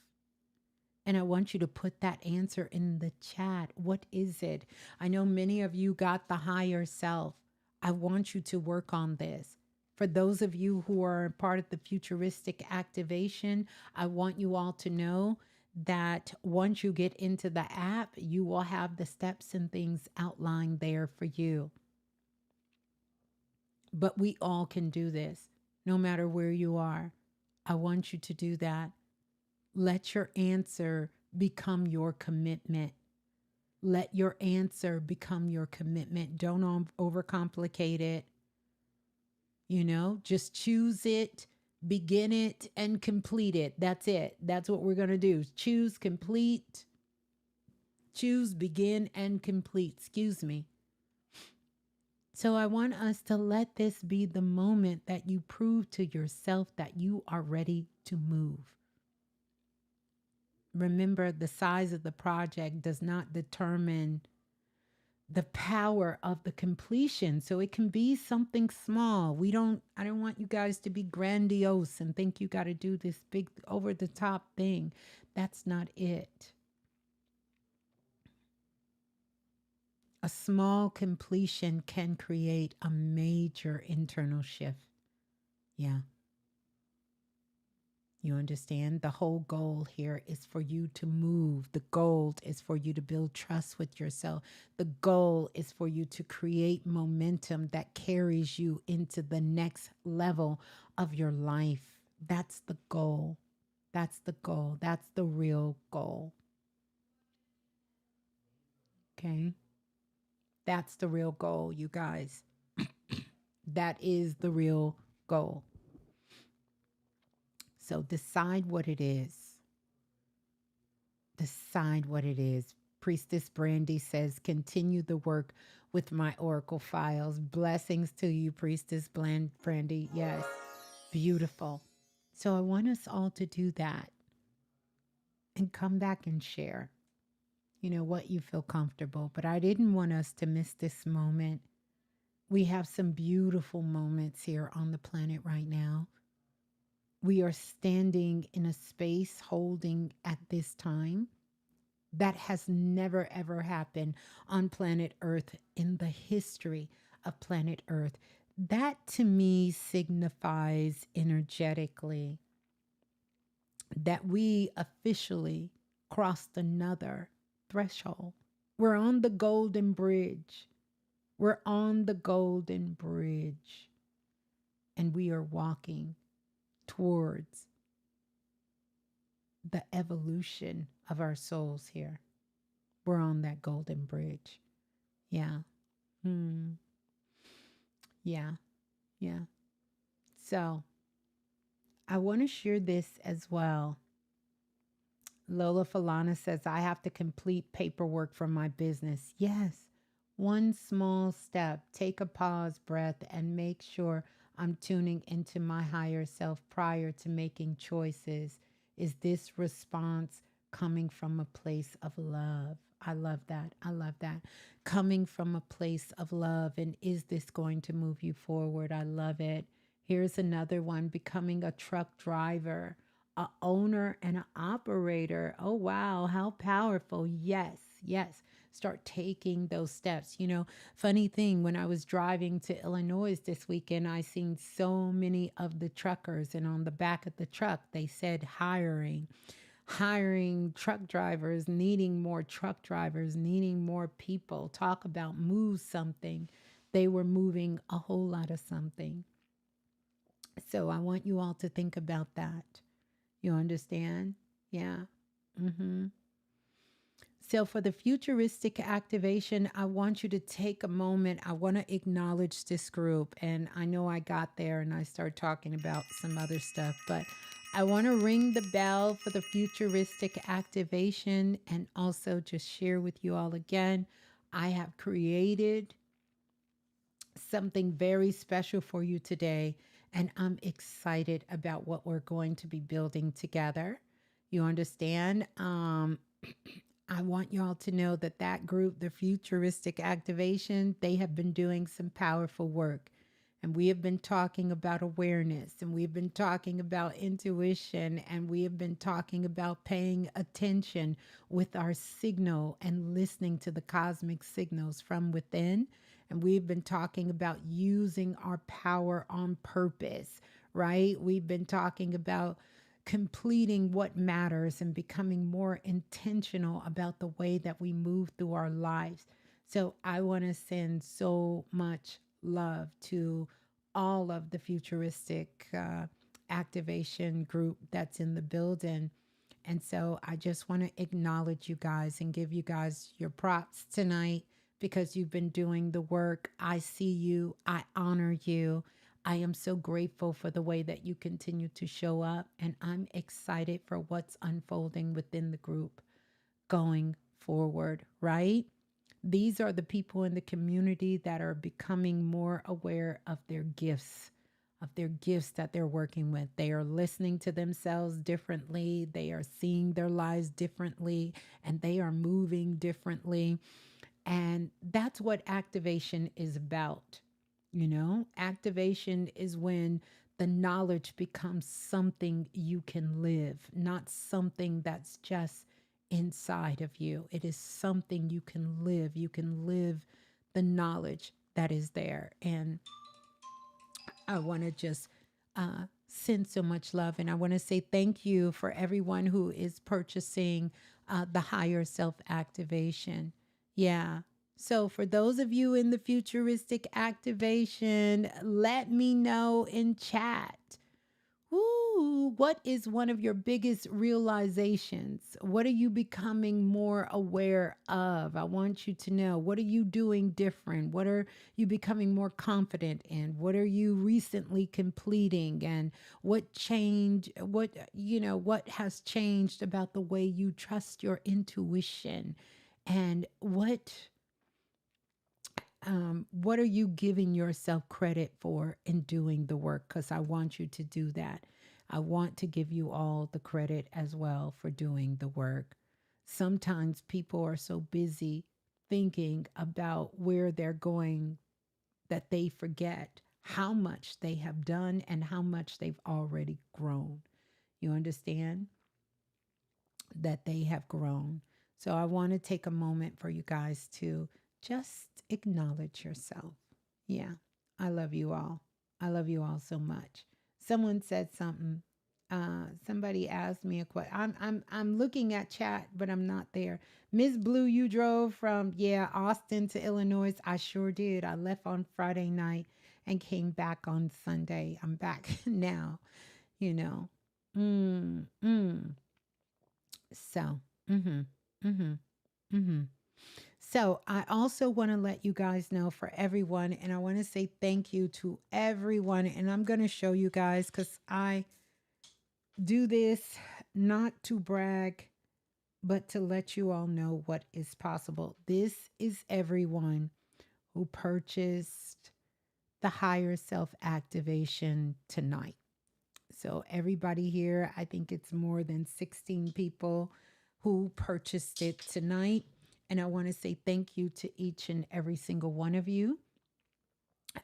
And I want you to put that answer in the chat. What is it? I know many of you got the higher self. I want you to work on this. For those of you who are part of the futuristic activation, I want you all to know that once you get into the app, you will have the steps and things outlined there for you. But we all can do this, no matter where you are. I want you to do that. Let your answer become your commitment. Let your answer become your commitment. Don't overcomplicate it. Just choose it, begin it, and complete it. That's it. That's what we're going to do. Choose, complete, Choose, begin, and complete. Excuse me. So I want us to let this be the moment that you prove to yourself that you are ready to move. Remember, the size of the project does not determine the power of the completion. So it can be something small. I don't want you guys to be grandiose and think you got to do this big over the top thing. That's not it. A small completion can create a major internal shift. Yeah. You understand? The whole goal here is for you to move. The goal is for you to build trust with yourself. The goal is for you to create momentum that carries you into the next level of your life. That's the goal. That's the goal. That's the real goal. Okay. That's the real goal, you guys. That is the real goal. So decide what it is. Decide what it is. Priestess Brandy says, continue the work with my oracle files. Blessings to you, Priestess Brandy. Yes, beautiful. So I want us all to do that and come back and share, what you feel comfortable. But I didn't want us to miss this moment. We have some beautiful moments here on the planet right now. We are standing in a space holding at this time that has never ever happened on planet Earth in the history of planet Earth. That to me signifies energetically that we officially crossed another threshold. We're on the golden bridge. We're on the golden bridge. And we are walking towards the evolution of our souls here. We're on that golden bridge. Yeah. Hmm. Yeah. Yeah. So I want to share this as well. Lola Falana says, I have to complete paperwork for my business. Yes. One small step. Take a pause, breath, and make sure I'm tuning into my higher self prior to making choices. Is this response coming from a place of love? I love that. I love that. Coming from a place of love. And is this going to move you forward? I love it. Here's another one, becoming a truck driver, a owner, and an operator. Oh, wow. How powerful. Yes, yes. Start taking those steps. Funny thing, when I was driving to Illinois this weekend, I seen so many of the truckers, and on the back of the truck, they said hiring truck drivers, needing more truck drivers, needing more people. Talk about move something. They were moving a whole lot of something. So I want you all to think about that. You understand? Yeah. Mm-hmm. So, for the futuristic activation, I want you to take a moment. I want to acknowledge this group. And I know I got there and I started talking about some other stuff, but I want to ring the bell for the futuristic activation and also just share with you all again. I have created something very special for you today, and I'm excited about what we're going to be building together. You understand? I want y'all to know that that group, the Futuristic Activation, they have been doing some powerful work. And we have been talking about awareness, and we've been talking about intuition, and we have been talking about paying attention with our signal and listening to the cosmic signals from within. And we've been talking about using our power on purpose, right? We've been talking about completing what matters and becoming more intentional about the way that we move through our lives. So I want to send so much love to all of the futuristic activation group that's in the building. And so I just want to acknowledge you guys and give you guys your props tonight because you've been doing the work. I see you. I honor you. I am so grateful for the way that you continue to show up. And I'm excited for what's unfolding within the group going forward, right? These are the people in the community that are becoming more aware of their gifts that they're working with. They are listening to themselves differently, they are seeing their lives differently, and they are moving differently. And that's what activation is about. You know, activation is when the knowledge becomes something you can live, not something that's just inside of you. It is something you can live. You can live the knowledge that is there. And I want to just send so much love. And I want to say thank you for everyone who is purchasing the higher self activation. Yeah. So, for those of you in the futuristic activation, let me know in chat. Ooh, what is one of your biggest realizations? What are you becoming more aware of? I want you to know, what are you doing different? What are you becoming more confident in? What are you recently completing? And what has changed about the way you trust your intuition? And what are you giving yourself credit for in doing the work? Because I want you to do that. I want to give you all the credit as well for doing the work. Sometimes people are so busy thinking about where they're going that they forget how much they have done and how much they've already grown. You understand that they have grown. So I want to take a moment for you guys to just acknowledge yourself. Yeah, I love you all. I love you all so much. Someone said something. Somebody asked me a question. I'm looking at chat, but I'm not there. Ms. Blue, you drove from Austin to Illinois. I sure did. I left on Friday night and came back on Sunday. I'm back now. You know. Mm, mm. So, mm-hmm, mm-hmm, mm-hmm. So, I also want to let you guys know for everyone, and I want to say thank you to everyone. And I'm going to show you guys because I do this not to brag, but to let you all know what is possible. This is everyone who purchased the higher self activation tonight. So, everybody here, I think it's more than 16 people who purchased it tonight. And I want to say thank you to each and every single one of you.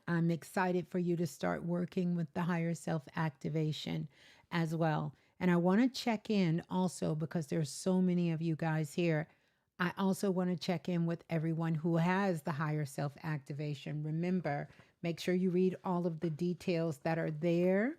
I'm excited for you to start working with the higher self activation as well. And I want to check in also because there's so many of you guys here. I also want to check in with everyone who has the higher self activation. Remember, make sure you read all of the details that are there,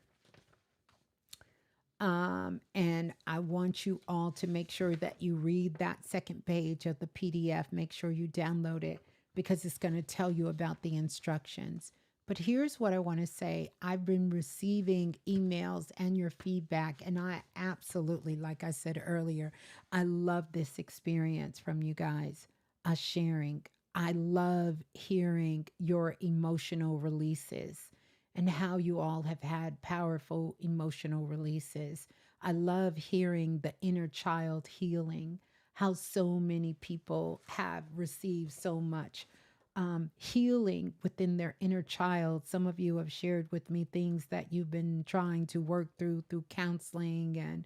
and I want you all to make sure that you read that second page of the PDF. Make sure you download it because it's going to tell you about the instructions. But here's what I want to say. I've been receiving emails and your feedback, and I absolutely, like I said earlier, I love this experience from you guys, sharing. I love hearing your emotional releases and how you all have had powerful emotional releases. I love hearing the inner child healing, how so many people have received so much healing within their inner child. Some of you have shared with me things that you've been trying to work through counseling and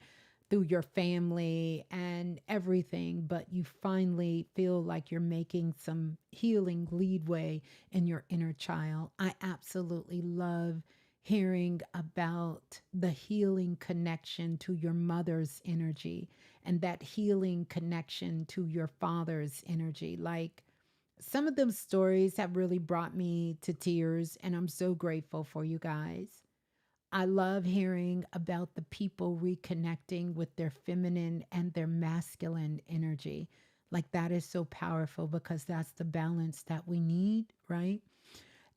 through your family and everything, but you finally feel like you're making some healing leadway in your inner child. I absolutely love hearing about the healing connection to your mother's energy and that healing connection to your father's energy. Like, some of them stories have really brought me to tears, and I'm so grateful for you guys. I love hearing about the people reconnecting with their feminine and their masculine energy. Like, that is so powerful because that's the balance that we need, right?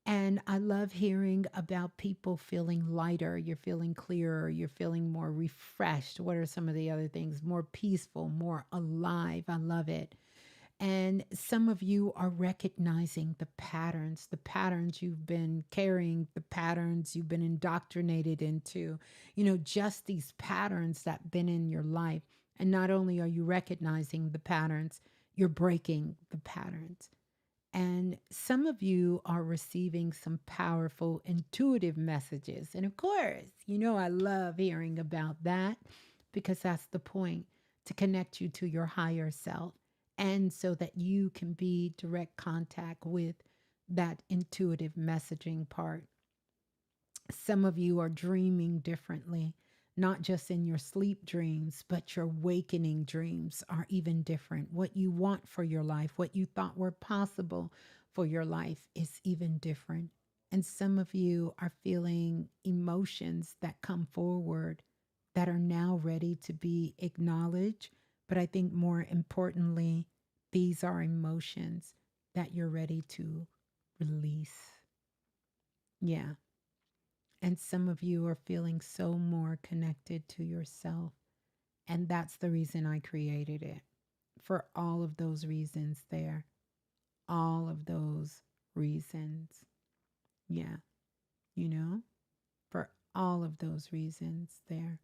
And I love hearing about people feeling lighter, you're feeling clearer, you're feeling more refreshed. What are some of the other things? More peaceful, more alive. I love it. And some of you are recognizing the patterns you've been carrying, the patterns you've been indoctrinated into, just these patterns that have been in your life. And not only are you recognizing the patterns, You're breaking the patterns. And some of you are receiving some powerful intuitive messages. And of course, I love hearing about that because that's the point, to connect you to your higher self. And so that you can be direct contact with that intuitive messaging part. Some of you are dreaming differently, not just in your sleep dreams, but your wakening dreams are even different. What you want for your life, what you thought were possible for your life, is even different. And some of you are feeling emotions that come forward that are now ready to be acknowledged. But I think more importantly, these are emotions that you're ready to release. Yeah. And some of you are feeling so more connected to yourself. And that's the reason I created it. For all of those reasons there. All of those reasons. Yeah. You know, for all of those reasons there.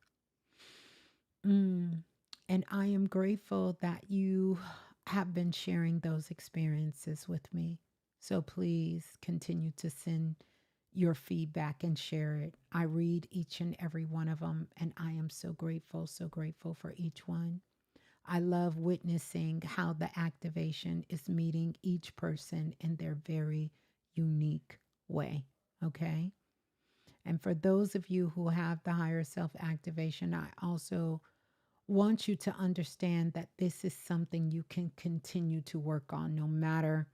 Mm. And I am grateful that you have been sharing those experiences with me. So please continue to send your feedback and share it. I read each and every one of them, and I am so grateful for each one. I love witnessing how the activation is meeting each person in their very unique way. Okay. And for those of you who have the higher self activation, I also want you to understand that this is something you can continue to work on no matter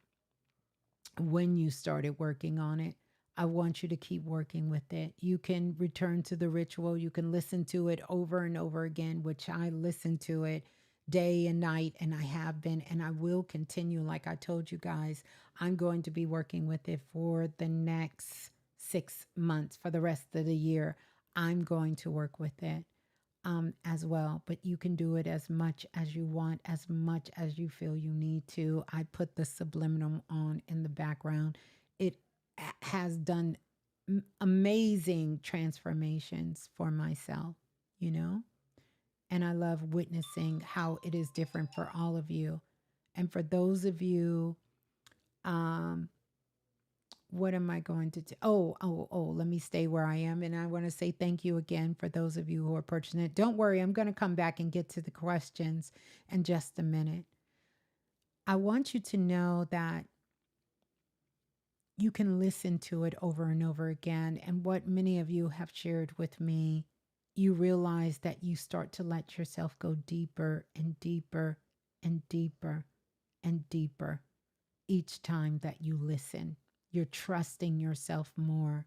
when you started working on it. I want you to keep working with it. You can return to the ritual. You can listen to it over and over again, which I listen to it day and night, and I have been, and I will continue. Like I told you guys, I'm going to be working with it for the next 6 months, for the rest of the year. I'm going to work with it as well. But you can do it as much as you want, as much as you feel you need to. I put the subliminal on in the background. It has done amazing transformations for myself, you know? And I love witnessing how it is different for all of you. And for those of you, um, what am I going to do? Let me stay where I am. And I want to say thank you again for those of you who are purchasing it. Don't worry, I'm going to come back and get to the questions in just a minute. I want you to know that you can listen to it over and over again. And what many of you have shared with me, you realize that you start to let yourself go deeper and deeper and deeper and deeper each time that you listen. You're trusting yourself more.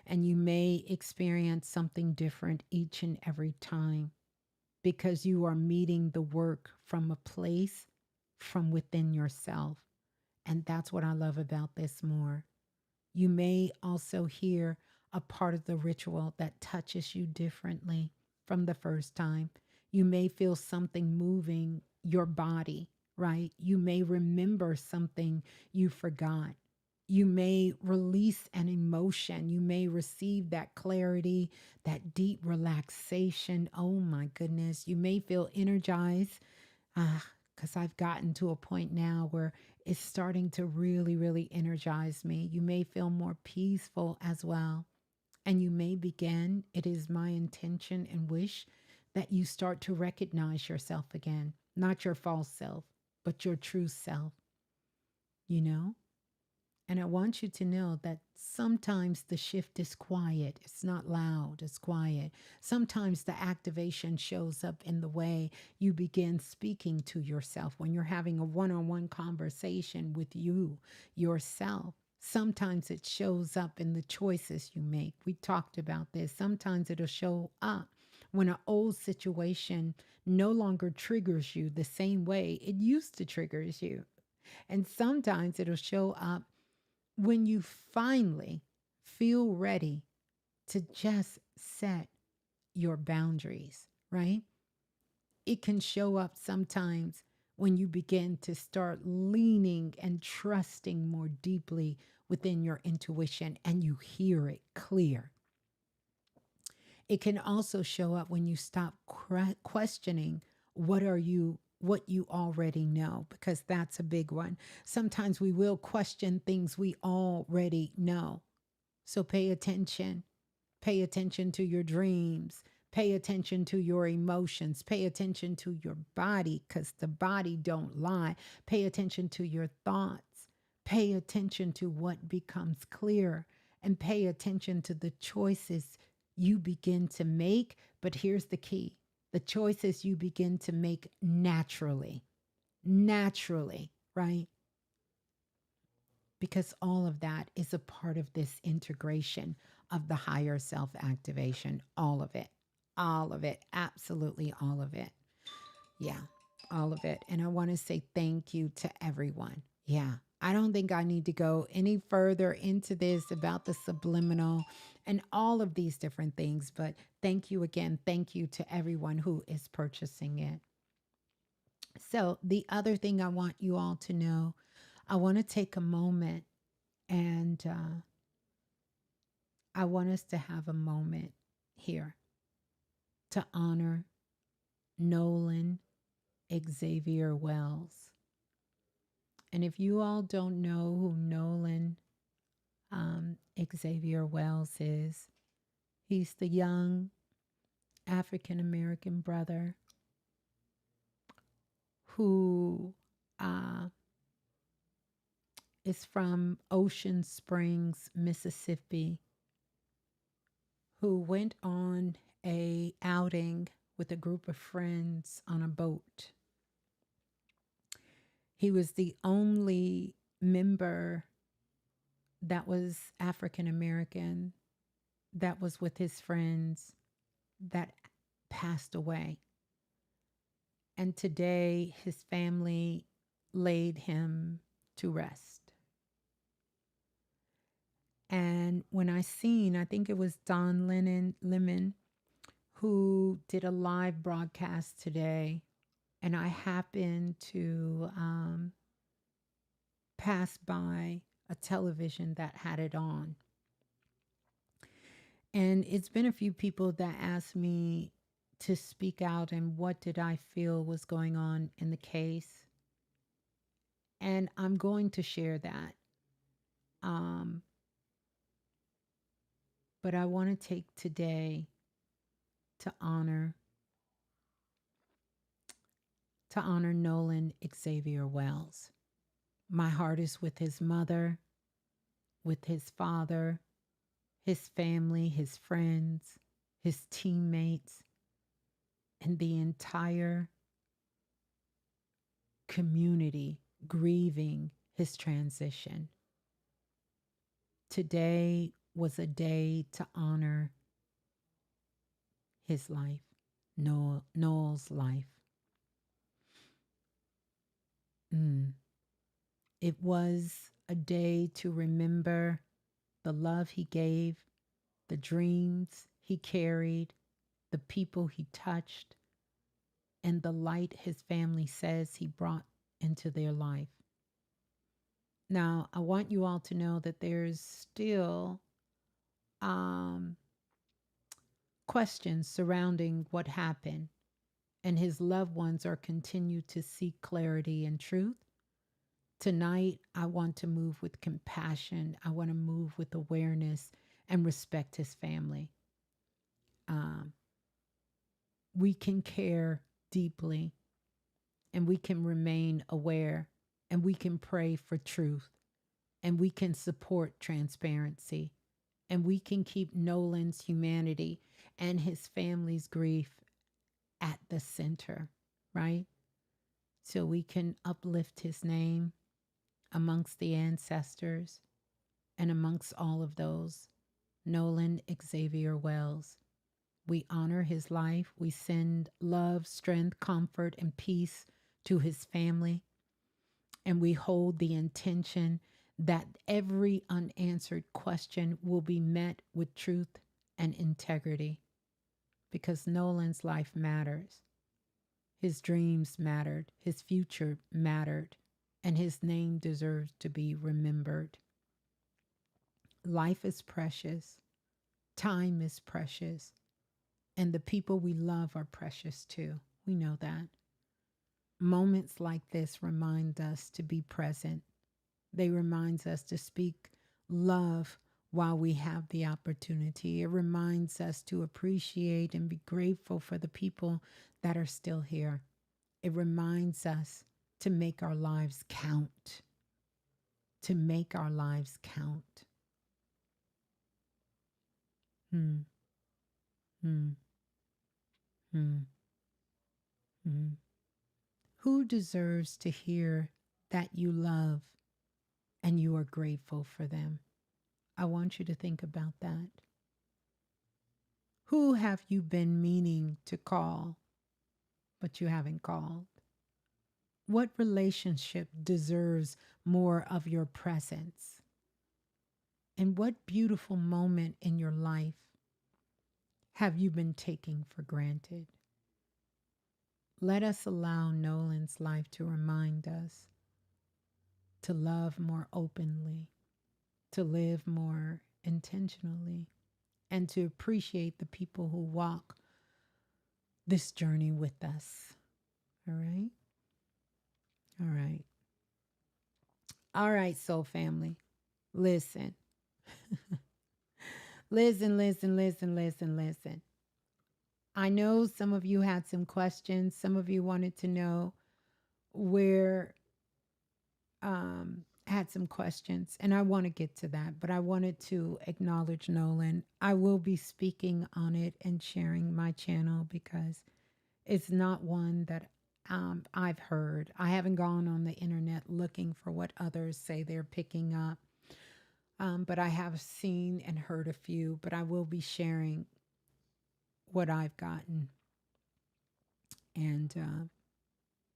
And you may experience something different each and every time because you are meeting the work from a place from within yourself. And that's what I love about this more. You may also hear a part of the ritual that touches you differently from the first time. You may feel something moving your body, right? You may remember something you forgot. You may release an emotion. You may receive that clarity, that deep relaxation. Oh my goodness. You may feel energized because I've gotten to a point now where it's starting to really, really energize me. You may feel more peaceful as well. And you may begin, it is my intention and wish that you start to recognize yourself again, not your false self, but your true self, you know? And I want you to know that sometimes the shift is quiet. It's not loud, it's quiet. Sometimes the activation shows up in the way you begin speaking to yourself when you're having a one on one conversation with you, yourself. Sometimes it shows up in the choices you make. We talked about this. Sometimes it'll show up when an old situation no longer triggers you the same way it used to triggers you. And sometimes it'll show up when you finally feel ready to just set your boundaries, right? It can show up sometimes when you begin to start leaning and trusting more deeply within your intuition and you hear it clear. It can also show up when you stop questioning what you already know, because that's a big one. Sometimes we will question things we already know. So pay attention. Pay attention to your dreams. Pay attention to your emotions. Pay attention to your body, because the body don't lie. Pay attention to your thoughts. Pay attention to what becomes clear, and pay attention to the choices you begin to make. But here's the key: the choices you begin to make naturally, right? Because all of that is a part of this integration of the higher self activation. All of it, absolutely all of it. Yeah, all of it. And I want to say thank you to everyone. Yeah, I don't think I need to go any further into this about the subliminal and all of these different things, but thank you again. Thank you to everyone who is purchasing it. So, the other thing I want you all to know, I want to take a moment and I want us to have a moment here to honor Nolan Xavier Wells. And if you all don't know who Nolan Xavier Wells is, he's the young African American brother who uh, is from Ocean Springs, Mississippi, who went on a outing with a group of friends on a boat. He was the only member that was African American that was with his friends that passed away. And today his family laid him to rest. And when I think it was Don Lemon, who did a live broadcast today, and I happened to pass by a television that had it on. And it's been a few people that asked me to speak out and what did I feel was going on in the case. And I'm going to share that. Um, but I want to take today to honor Nolan Xavier Wells. My heart is with his mother, with his father, his family, his friends, his teammates, and the entire community grieving his transition. Today was a day to honor his life, Noel's life. It was a day to remember the love he gave, the dreams he carried, the people he touched, and the light his family says he brought into their life. Now, I want you all to know that there's still um, questions surrounding what happened, and his loved ones are continued to seek clarity and truth. Tonight, I want to move with compassion. I want to move with awareness and respect his family. Um, we can care deeply, and we can remain aware, and we can pray for truth, and we can support transparency, and we can keep Nolan's humanity and his family's grief at the center, right? So we can uplift his name amongst the ancestors and amongst all of those. Nolan Xavier Wells. We honor his life. We send love, strength, comfort, and peace to his family. And we hold the intention that every unanswered question will be met with truth and integrity, because Nolan's life matters. His dreams mattered, his future mattered, and his name deserves to be remembered. Life is precious, time is precious, and the people we love are precious too. We know that. Moments like this remind us to be present. They remind us to speak love while we have the opportunity. It reminds us to appreciate and be grateful for the people that are still here. It reminds us to make our lives count, to make our lives count. Hmm, hmm, hmm, hmm. Who deserves to hear that you love and you are grateful for them? I want you to think about that. Who have you been meaning to call, but you haven't called? What relationship deserves more of your presence? And what beautiful moment in your life have you been taking for granted? Let us allow Nolan's life to remind us to love more openly, to live more intentionally, and to appreciate the people who walk this journey with us. All right? All right. All right, soul family. Listen. Listen. I know some of you had some questions. Some of you wanted to know where had some questions, and I want to get to that, but I wanted to acknowledge Nolan. I will be speaking on it and sharing my channel because it's not one that I've heard. I haven't gone on the internet looking for what others say they're picking up, but I have seen and heard a few, but I will be sharing what I've gotten. And,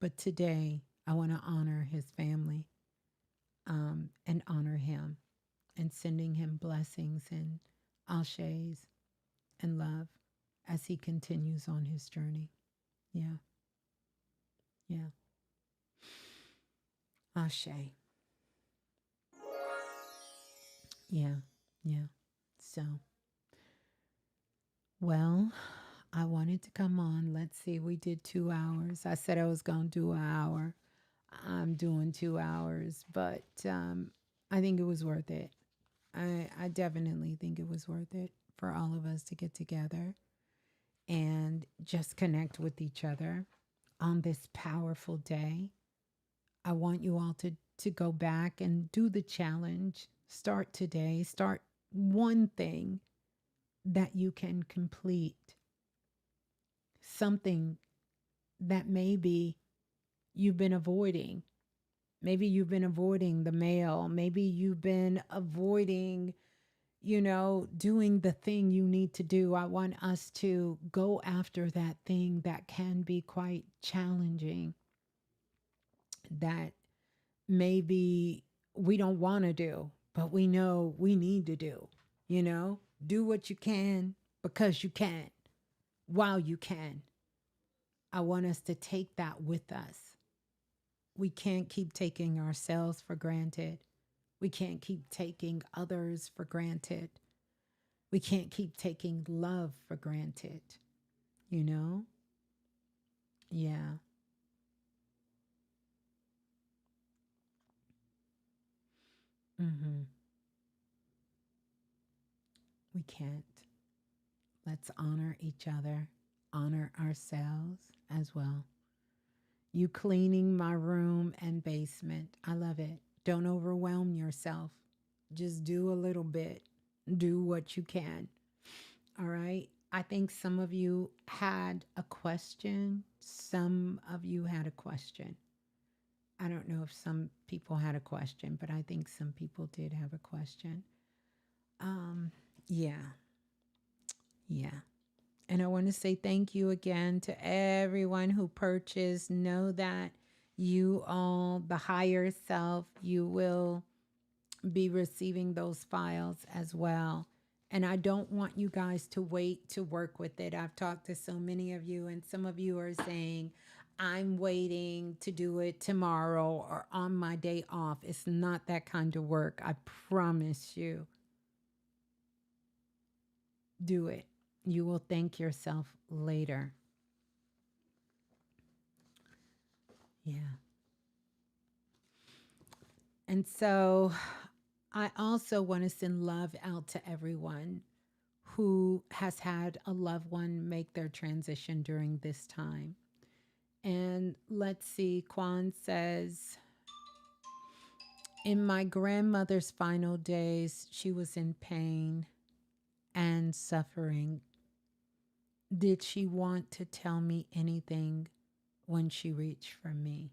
but today I want to honor his family and honor him and sending him blessings and ashes and love as he continues on his journey. Yeah, yeah. Ashe. Yeah, yeah. So, well, I wanted to come on. Let's see, we did 2 hours. I said I was going to do an hour. I'm doing 2 hours, but I think it was worth it. I definitely think it was worth it for all of us to get together and just connect with each other on this powerful day. I want you all to go back and do the challenge. Start today. Start one thing that you can complete. Something that maybe you've been avoiding. Maybe you've been avoiding the mail. Maybe you've been avoiding, doing the thing you need to do. I want us to go after that thing that can be quite challenging, that maybe we don't want to do, but we know we need to do. Do what you can because you can while you can. I want us to take that with us. We can't keep taking ourselves for granted. We can't keep taking others for granted. We can't keep taking love for granted, you know? Yeah. Hmm. We can't. Let's honor each other, honor ourselves as well. You cleaning my room and basement. I love it. Don't overwhelm yourself. Just do a little bit. Do what you can. All right. I think some of you had a question. Some of you had a question. I don't know if some people had a question, but I think some people did have a question. Um, yeah, yeah. And I want to say thank you again to everyone who purchased. Know that you all, the higher self, you will be receiving those files as well. And I don't want you guys to wait to work with it. I've talked to so many of you, and some of you are saying, I'm waiting to do it tomorrow or on my day off. It's not that kind of work. I promise you. Do it. You will thank yourself later. Yeah. And so I also want to send love out to everyone who has had a loved one make their transition during this time. And let's see, Kwan says, in my grandmother's final days, she was in pain and suffering. Did she want to tell me anything when she reached for me?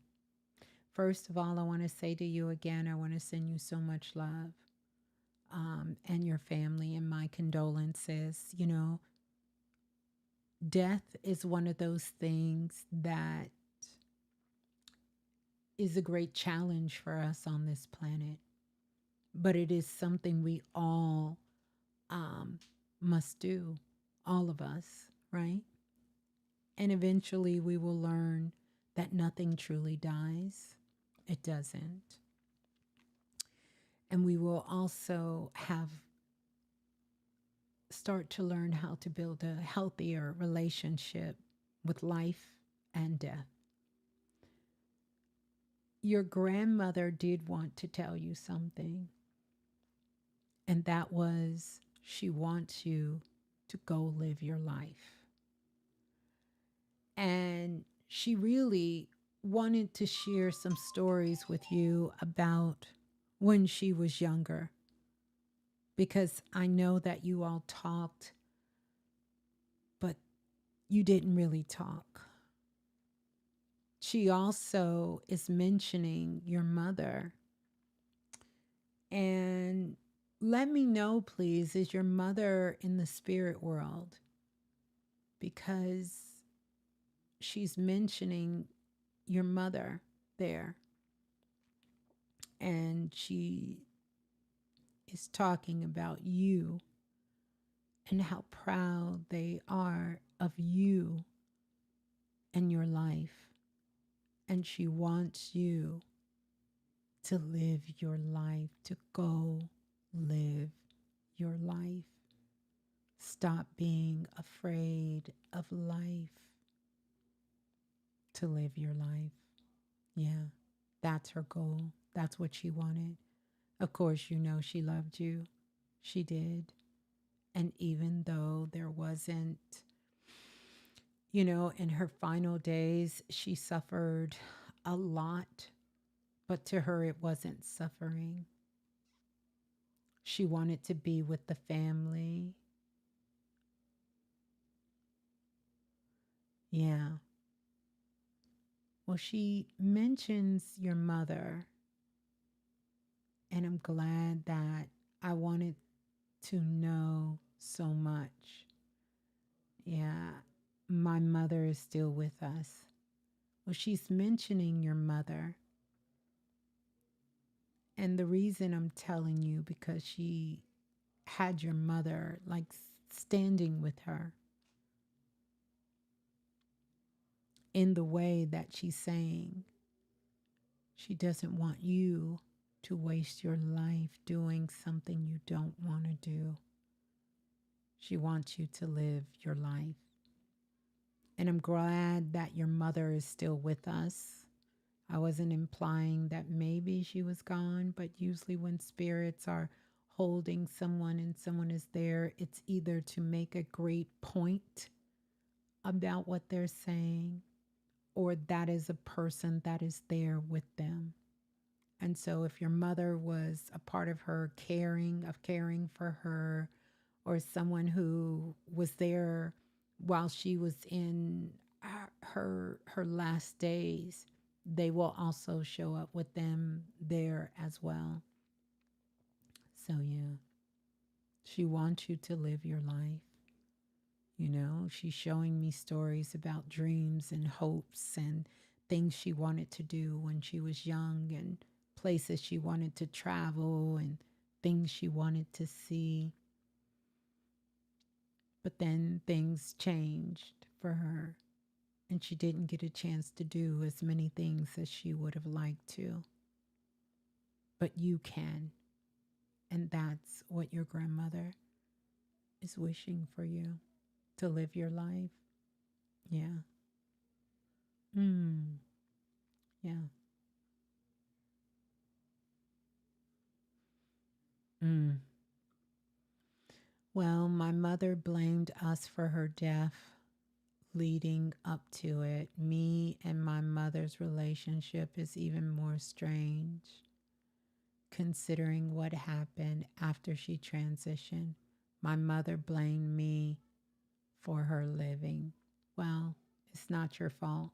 First of all, I want to say to you again, I want to send you so much love, and your family, and my condolences. You know, death is one of those things that is a great challenge for us on this planet, but it is something we all um, must do, all of us, right? And eventually we will learn that nothing truly dies. It doesn't. And we will also have start to learn how to build a healthier relationship with life and death. Your grandmother did want to tell you something, and that was she wants you to go live your life. And she really wanted to share some stories with you about when she was younger, because I know that you all talked, but you didn't really talk. She also is mentioning your mother. And let me know, please, is your mother in the spirit world? Because she's mentioning your mother there. And she is talking about you and how proud they are of you and your life. And she wants you to live your life, to go live your life. Stop being afraid of life, to live your life. Yeah, that's her goal. That's what she wanted. Of course, you know she loved you. She did. And even though there wasn't, in her final days, she suffered a lot, but to her, it wasn't suffering. She wanted to be with the family. Yeah. Well, she mentions your mother, and I'm glad that I wanted to know so much. Yeah, my mother is still with us. Well, she's mentioning your mother. And the reason I'm telling you, because she had your mother like standing with her in the way that she's saying she doesn't want you to waste your life doing something you don't want to do. She wants you to live your life. And I'm glad that your mother is still with us. I wasn't implying that maybe she was gone, but usually when spirits are holding someone and someone is there, it's either to make a great point about what they're saying, or that is a person that is there with them. And so if your mother was a part of her caring for her, or someone who was there while she was in her last days, they will also show up with them there as well. So yeah, she wants you to live your life. She's showing me stories about dreams and hopes and things she wanted to do when she was young, and places she wanted to travel, and things she wanted to see. But then things changed for her, and she didn't get a chance to do as many things as she would have liked to. But you can, and that's what your grandmother is wishing for you, to live your life. Yeah. Mm. Yeah. Well, my mother blamed us for her death leading up to it. Me and my mother's relationship is even more strange considering what happened after she transitioned. My mother blamed me for her living. Well, it's not your fault.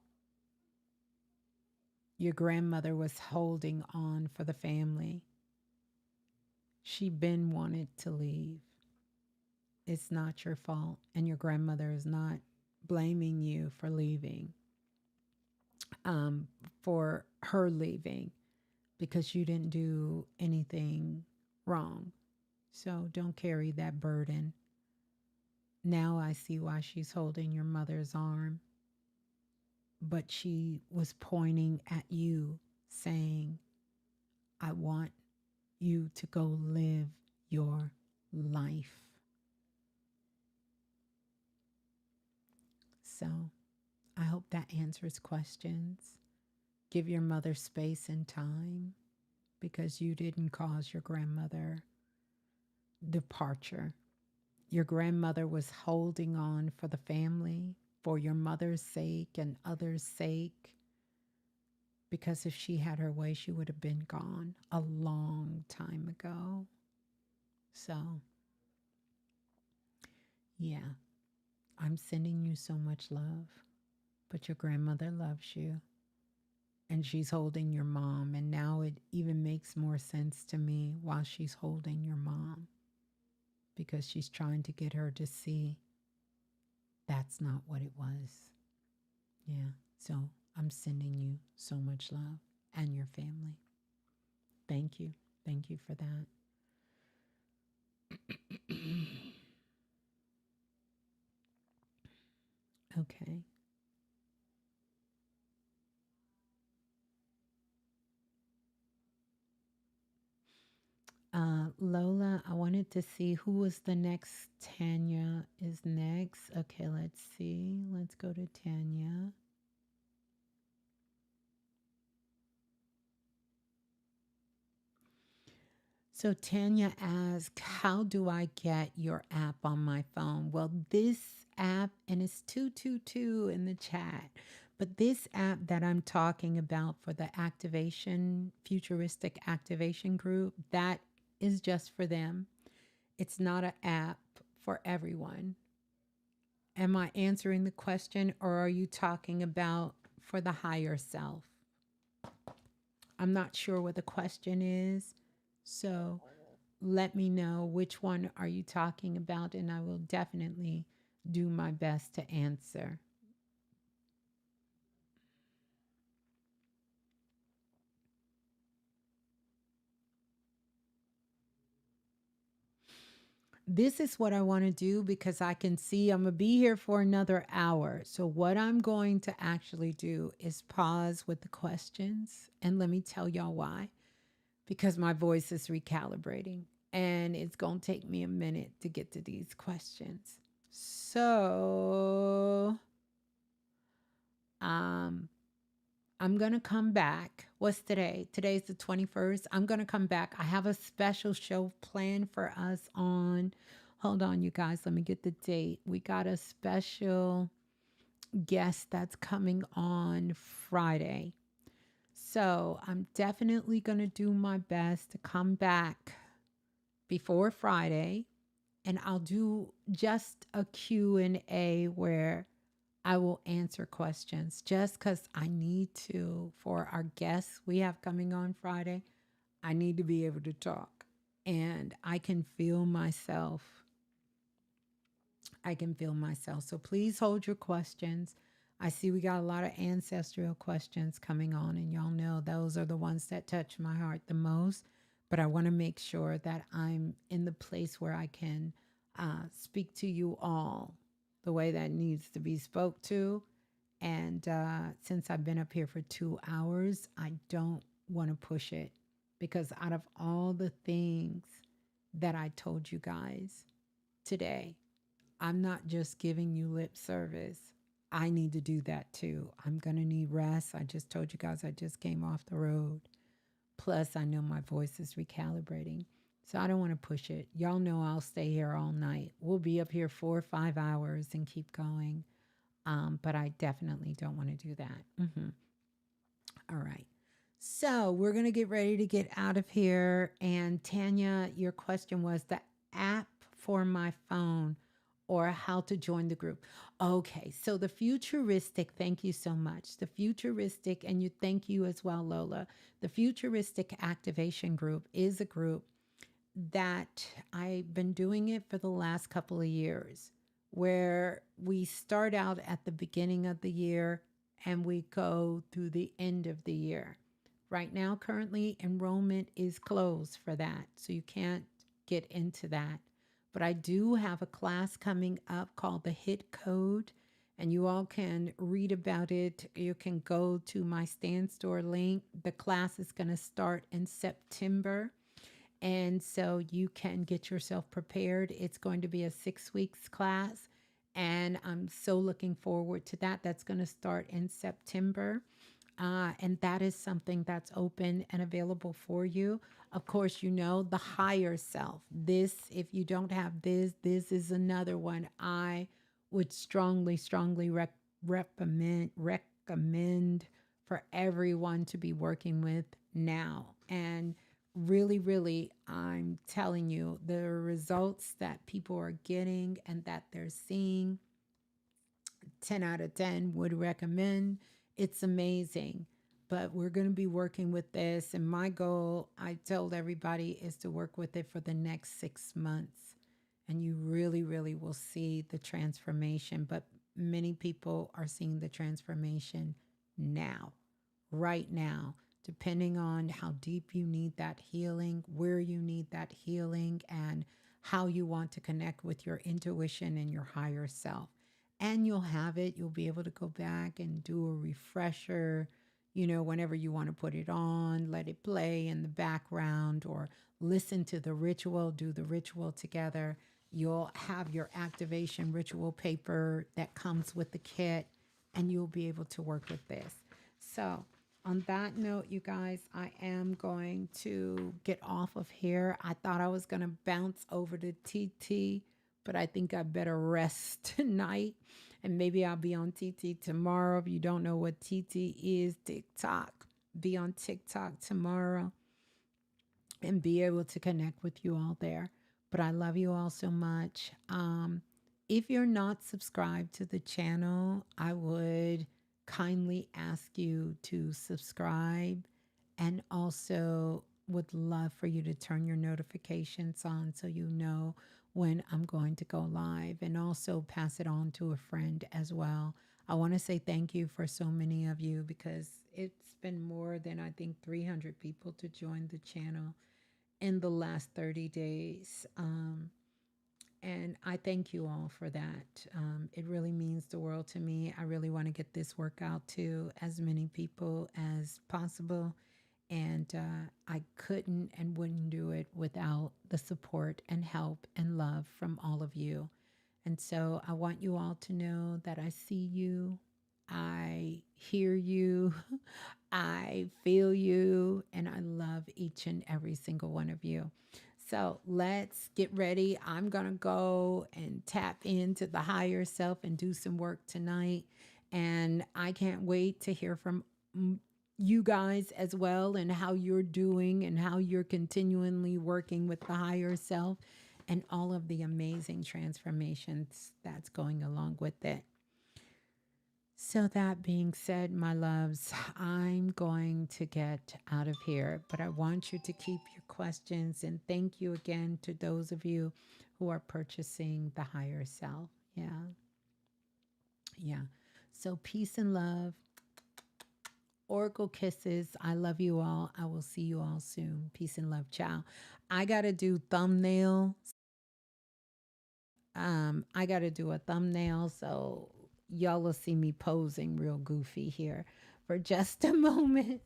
Your grandmother was holding on for the family. She been wanted to leave. It's not your fault. And your grandmother is not blaming you for leaving, um, for her leaving, because you didn't do anything wrong. So don't carry that burden. Now I see why she's holding your mother's arm, but she was pointing at you, saying, I want you to go live your life. So I hope that answers questions. Give your mother space and time because you didn't cause your grandmother departure. Your grandmother was holding on for the family, for your mother's sake and others' sake, because if she had her way, she would have been gone a long time ago. So, yeah, I'm sending you so much love, but your grandmother loves you and she's holding your mom. And now it even makes more sense to me while she's holding your mom because she's trying to get her to see that's not what it was. Yeah. So I'm sending you so much love and your family. Thank you. Thank you for that. Okay. Lola, I wanted to see who was the next. Tanya is next. Okay, let's see. Let's go to Tanya. So Tanya asked, how do I get your app on my phone? Well, this app, and it's 222 in the chat, but this app that I'm talking about for the activation, futuristic activation group, that is just for them. It's not an app for everyone. Am I answering the question or are you talking about for the higher self? I'm not sure what the question is. So let me know which one are you talking about and I will definitely do my best to answer. This is what I want to do because I can see I'm going to be here for another hour. So, what I'm going to actually do is pause with the questions. And let me tell y'all why. Because my voice is recalibrating and it's going to take me a minute to get to these questions. So, um, I'm going to come back. What's today? Today's the 21st. I'm going to come back. I have a special show planned for us on. Hold on, you guys. Let me get the date. We got a special guest that's coming on Friday. So I'm definitely going to do my best to come back before Friday and I'll do just a Q&A where I will answer questions just because I need to for our guests we have coming on Friday. I need to be able to talk and I can feel myself. I can feel myself. So please hold your questions. I see we got a lot of ancestral questions coming on, and y'all know those are the ones that touch my heart the most. But I want to make sure that I'm in the place where I can speak to you all the way that needs to be spoke to. And since I've been up here for 2 hours, I don't want to push it because out of all the things that I told you guys today, I'm not just giving you lip service. I need to do that too. I'm going to need rest. I just told you guys I just came off the road. Plus, I know my voice is recalibrating. So I don't want to push it. Y'all know I'll stay here all night. We'll be up here 4 or 5 hours and keep going. But I definitely don't want to do that. All right. So we're going to get ready to get out of here. And Tanya, your question was the app for my phone or how to join the group. Okay. So the futuristic, thank you so much. The futuristic, and you thank you as well, Lola. The futuristic activation group is a group that I've been doing it for the last couple of years, where we start out at the beginning of the year and we go through the end of the year. Right now, currently, enrollment is closed for that, so you can't get into that. But I do have a class coming up called the Hit Code, and you all can read about it. You can go to my Stand Store link. The class is going to start in September, and so you can get yourself prepared. It's going to be a 6 weeks class. And I'm so looking forward to that. That's going to start in September. And that is something that's open and available for you. Of course, you know, the higher self. This, if you don't have this is another one I would strongly, strongly recommend for everyone to be working with now. And really, really, I'm telling you, the results that people are getting and that they're seeing, 10 out of 10 would recommend. It's amazing. But we're going to be working with this. And my goal, I told everybody, is to work with it for the next 6 months. And you really, really will see the transformation. But many people are seeing the transformation now, right now, depending on how deep you need that healing, where you need that healing, and how you want to connect with your intuition and your higher self. And you'll have it. You'll be able to go back and do a refresher, whenever you want to put it on, let it play in the background, or listen to the ritual, do the ritual together. You'll have your activation ritual paper that comes with the kit, and you'll be able to work with this. So, on that note, you guys, I am going to get off of here. I thought I was going to bounce over to TT, but I think I better rest tonight. And maybe I'll be on TT tomorrow. If you don't know what TT is, TikTok, be on TikTok tomorrow and be able to connect with you all there. But I love you all so much. If you're not subscribed to the channel, I would kindly ask you to subscribe, and also would love for you to turn your notifications on so you know when I'm going to go live, and also pass it on to a friend as well. I want to say thank you for so many of you, because it's been more than, I think, 300 people to join the channel in the last 30 days. And I thank you all for that. It really means the world to me. I really want to get this work out to as many people as possible. And I couldn't and wouldn't do it without the support and help and love from all of you. And so I want you all to know that I see you, I hear you, I feel you, and I love each and every single one of you. So let's get ready. I'm going to go and tap into the higher self and do some work tonight. And I can't wait to hear from you guys as well, and how you're doing and how you're continually working with the higher self and all of the amazing transformations that's going along with it. So, that being said, my loves, I'm going to get out of here, but I want you to keep your questions. And thank you again to those of you who are purchasing the higher self. Yeah. Yeah. So, peace and love. Oracle kisses. I love you all. I will see you all soon. Peace and love. Ciao. I got to do thumbnail. I got to do a thumbnail, so y'all will see me posing real goofy here for just a moment.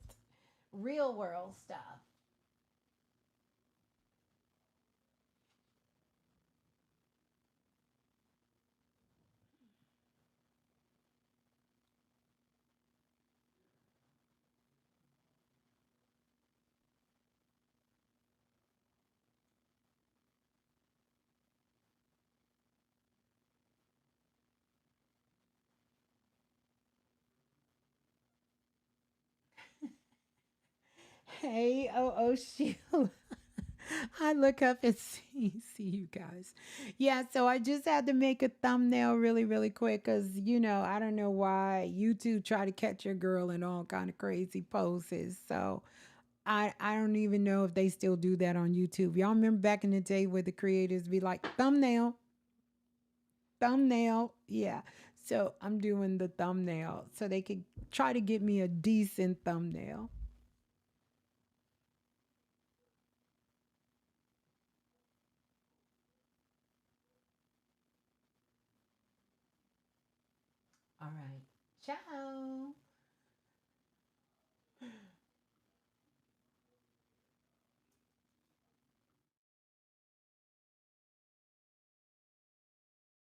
Real world stuff. Hey, Sheila. I look up and see you guys. Yeah, so I just had to make a thumbnail really, really quick because I don't know why YouTube try to catch your girl in all kind of crazy poses. So I don't even know if they still do that on YouTube. Y'all remember back in the day where the creators be like thumbnail, thumbnail. Yeah. So I'm doing the thumbnail so they could try to get me a decent thumbnail. All right. Ciao.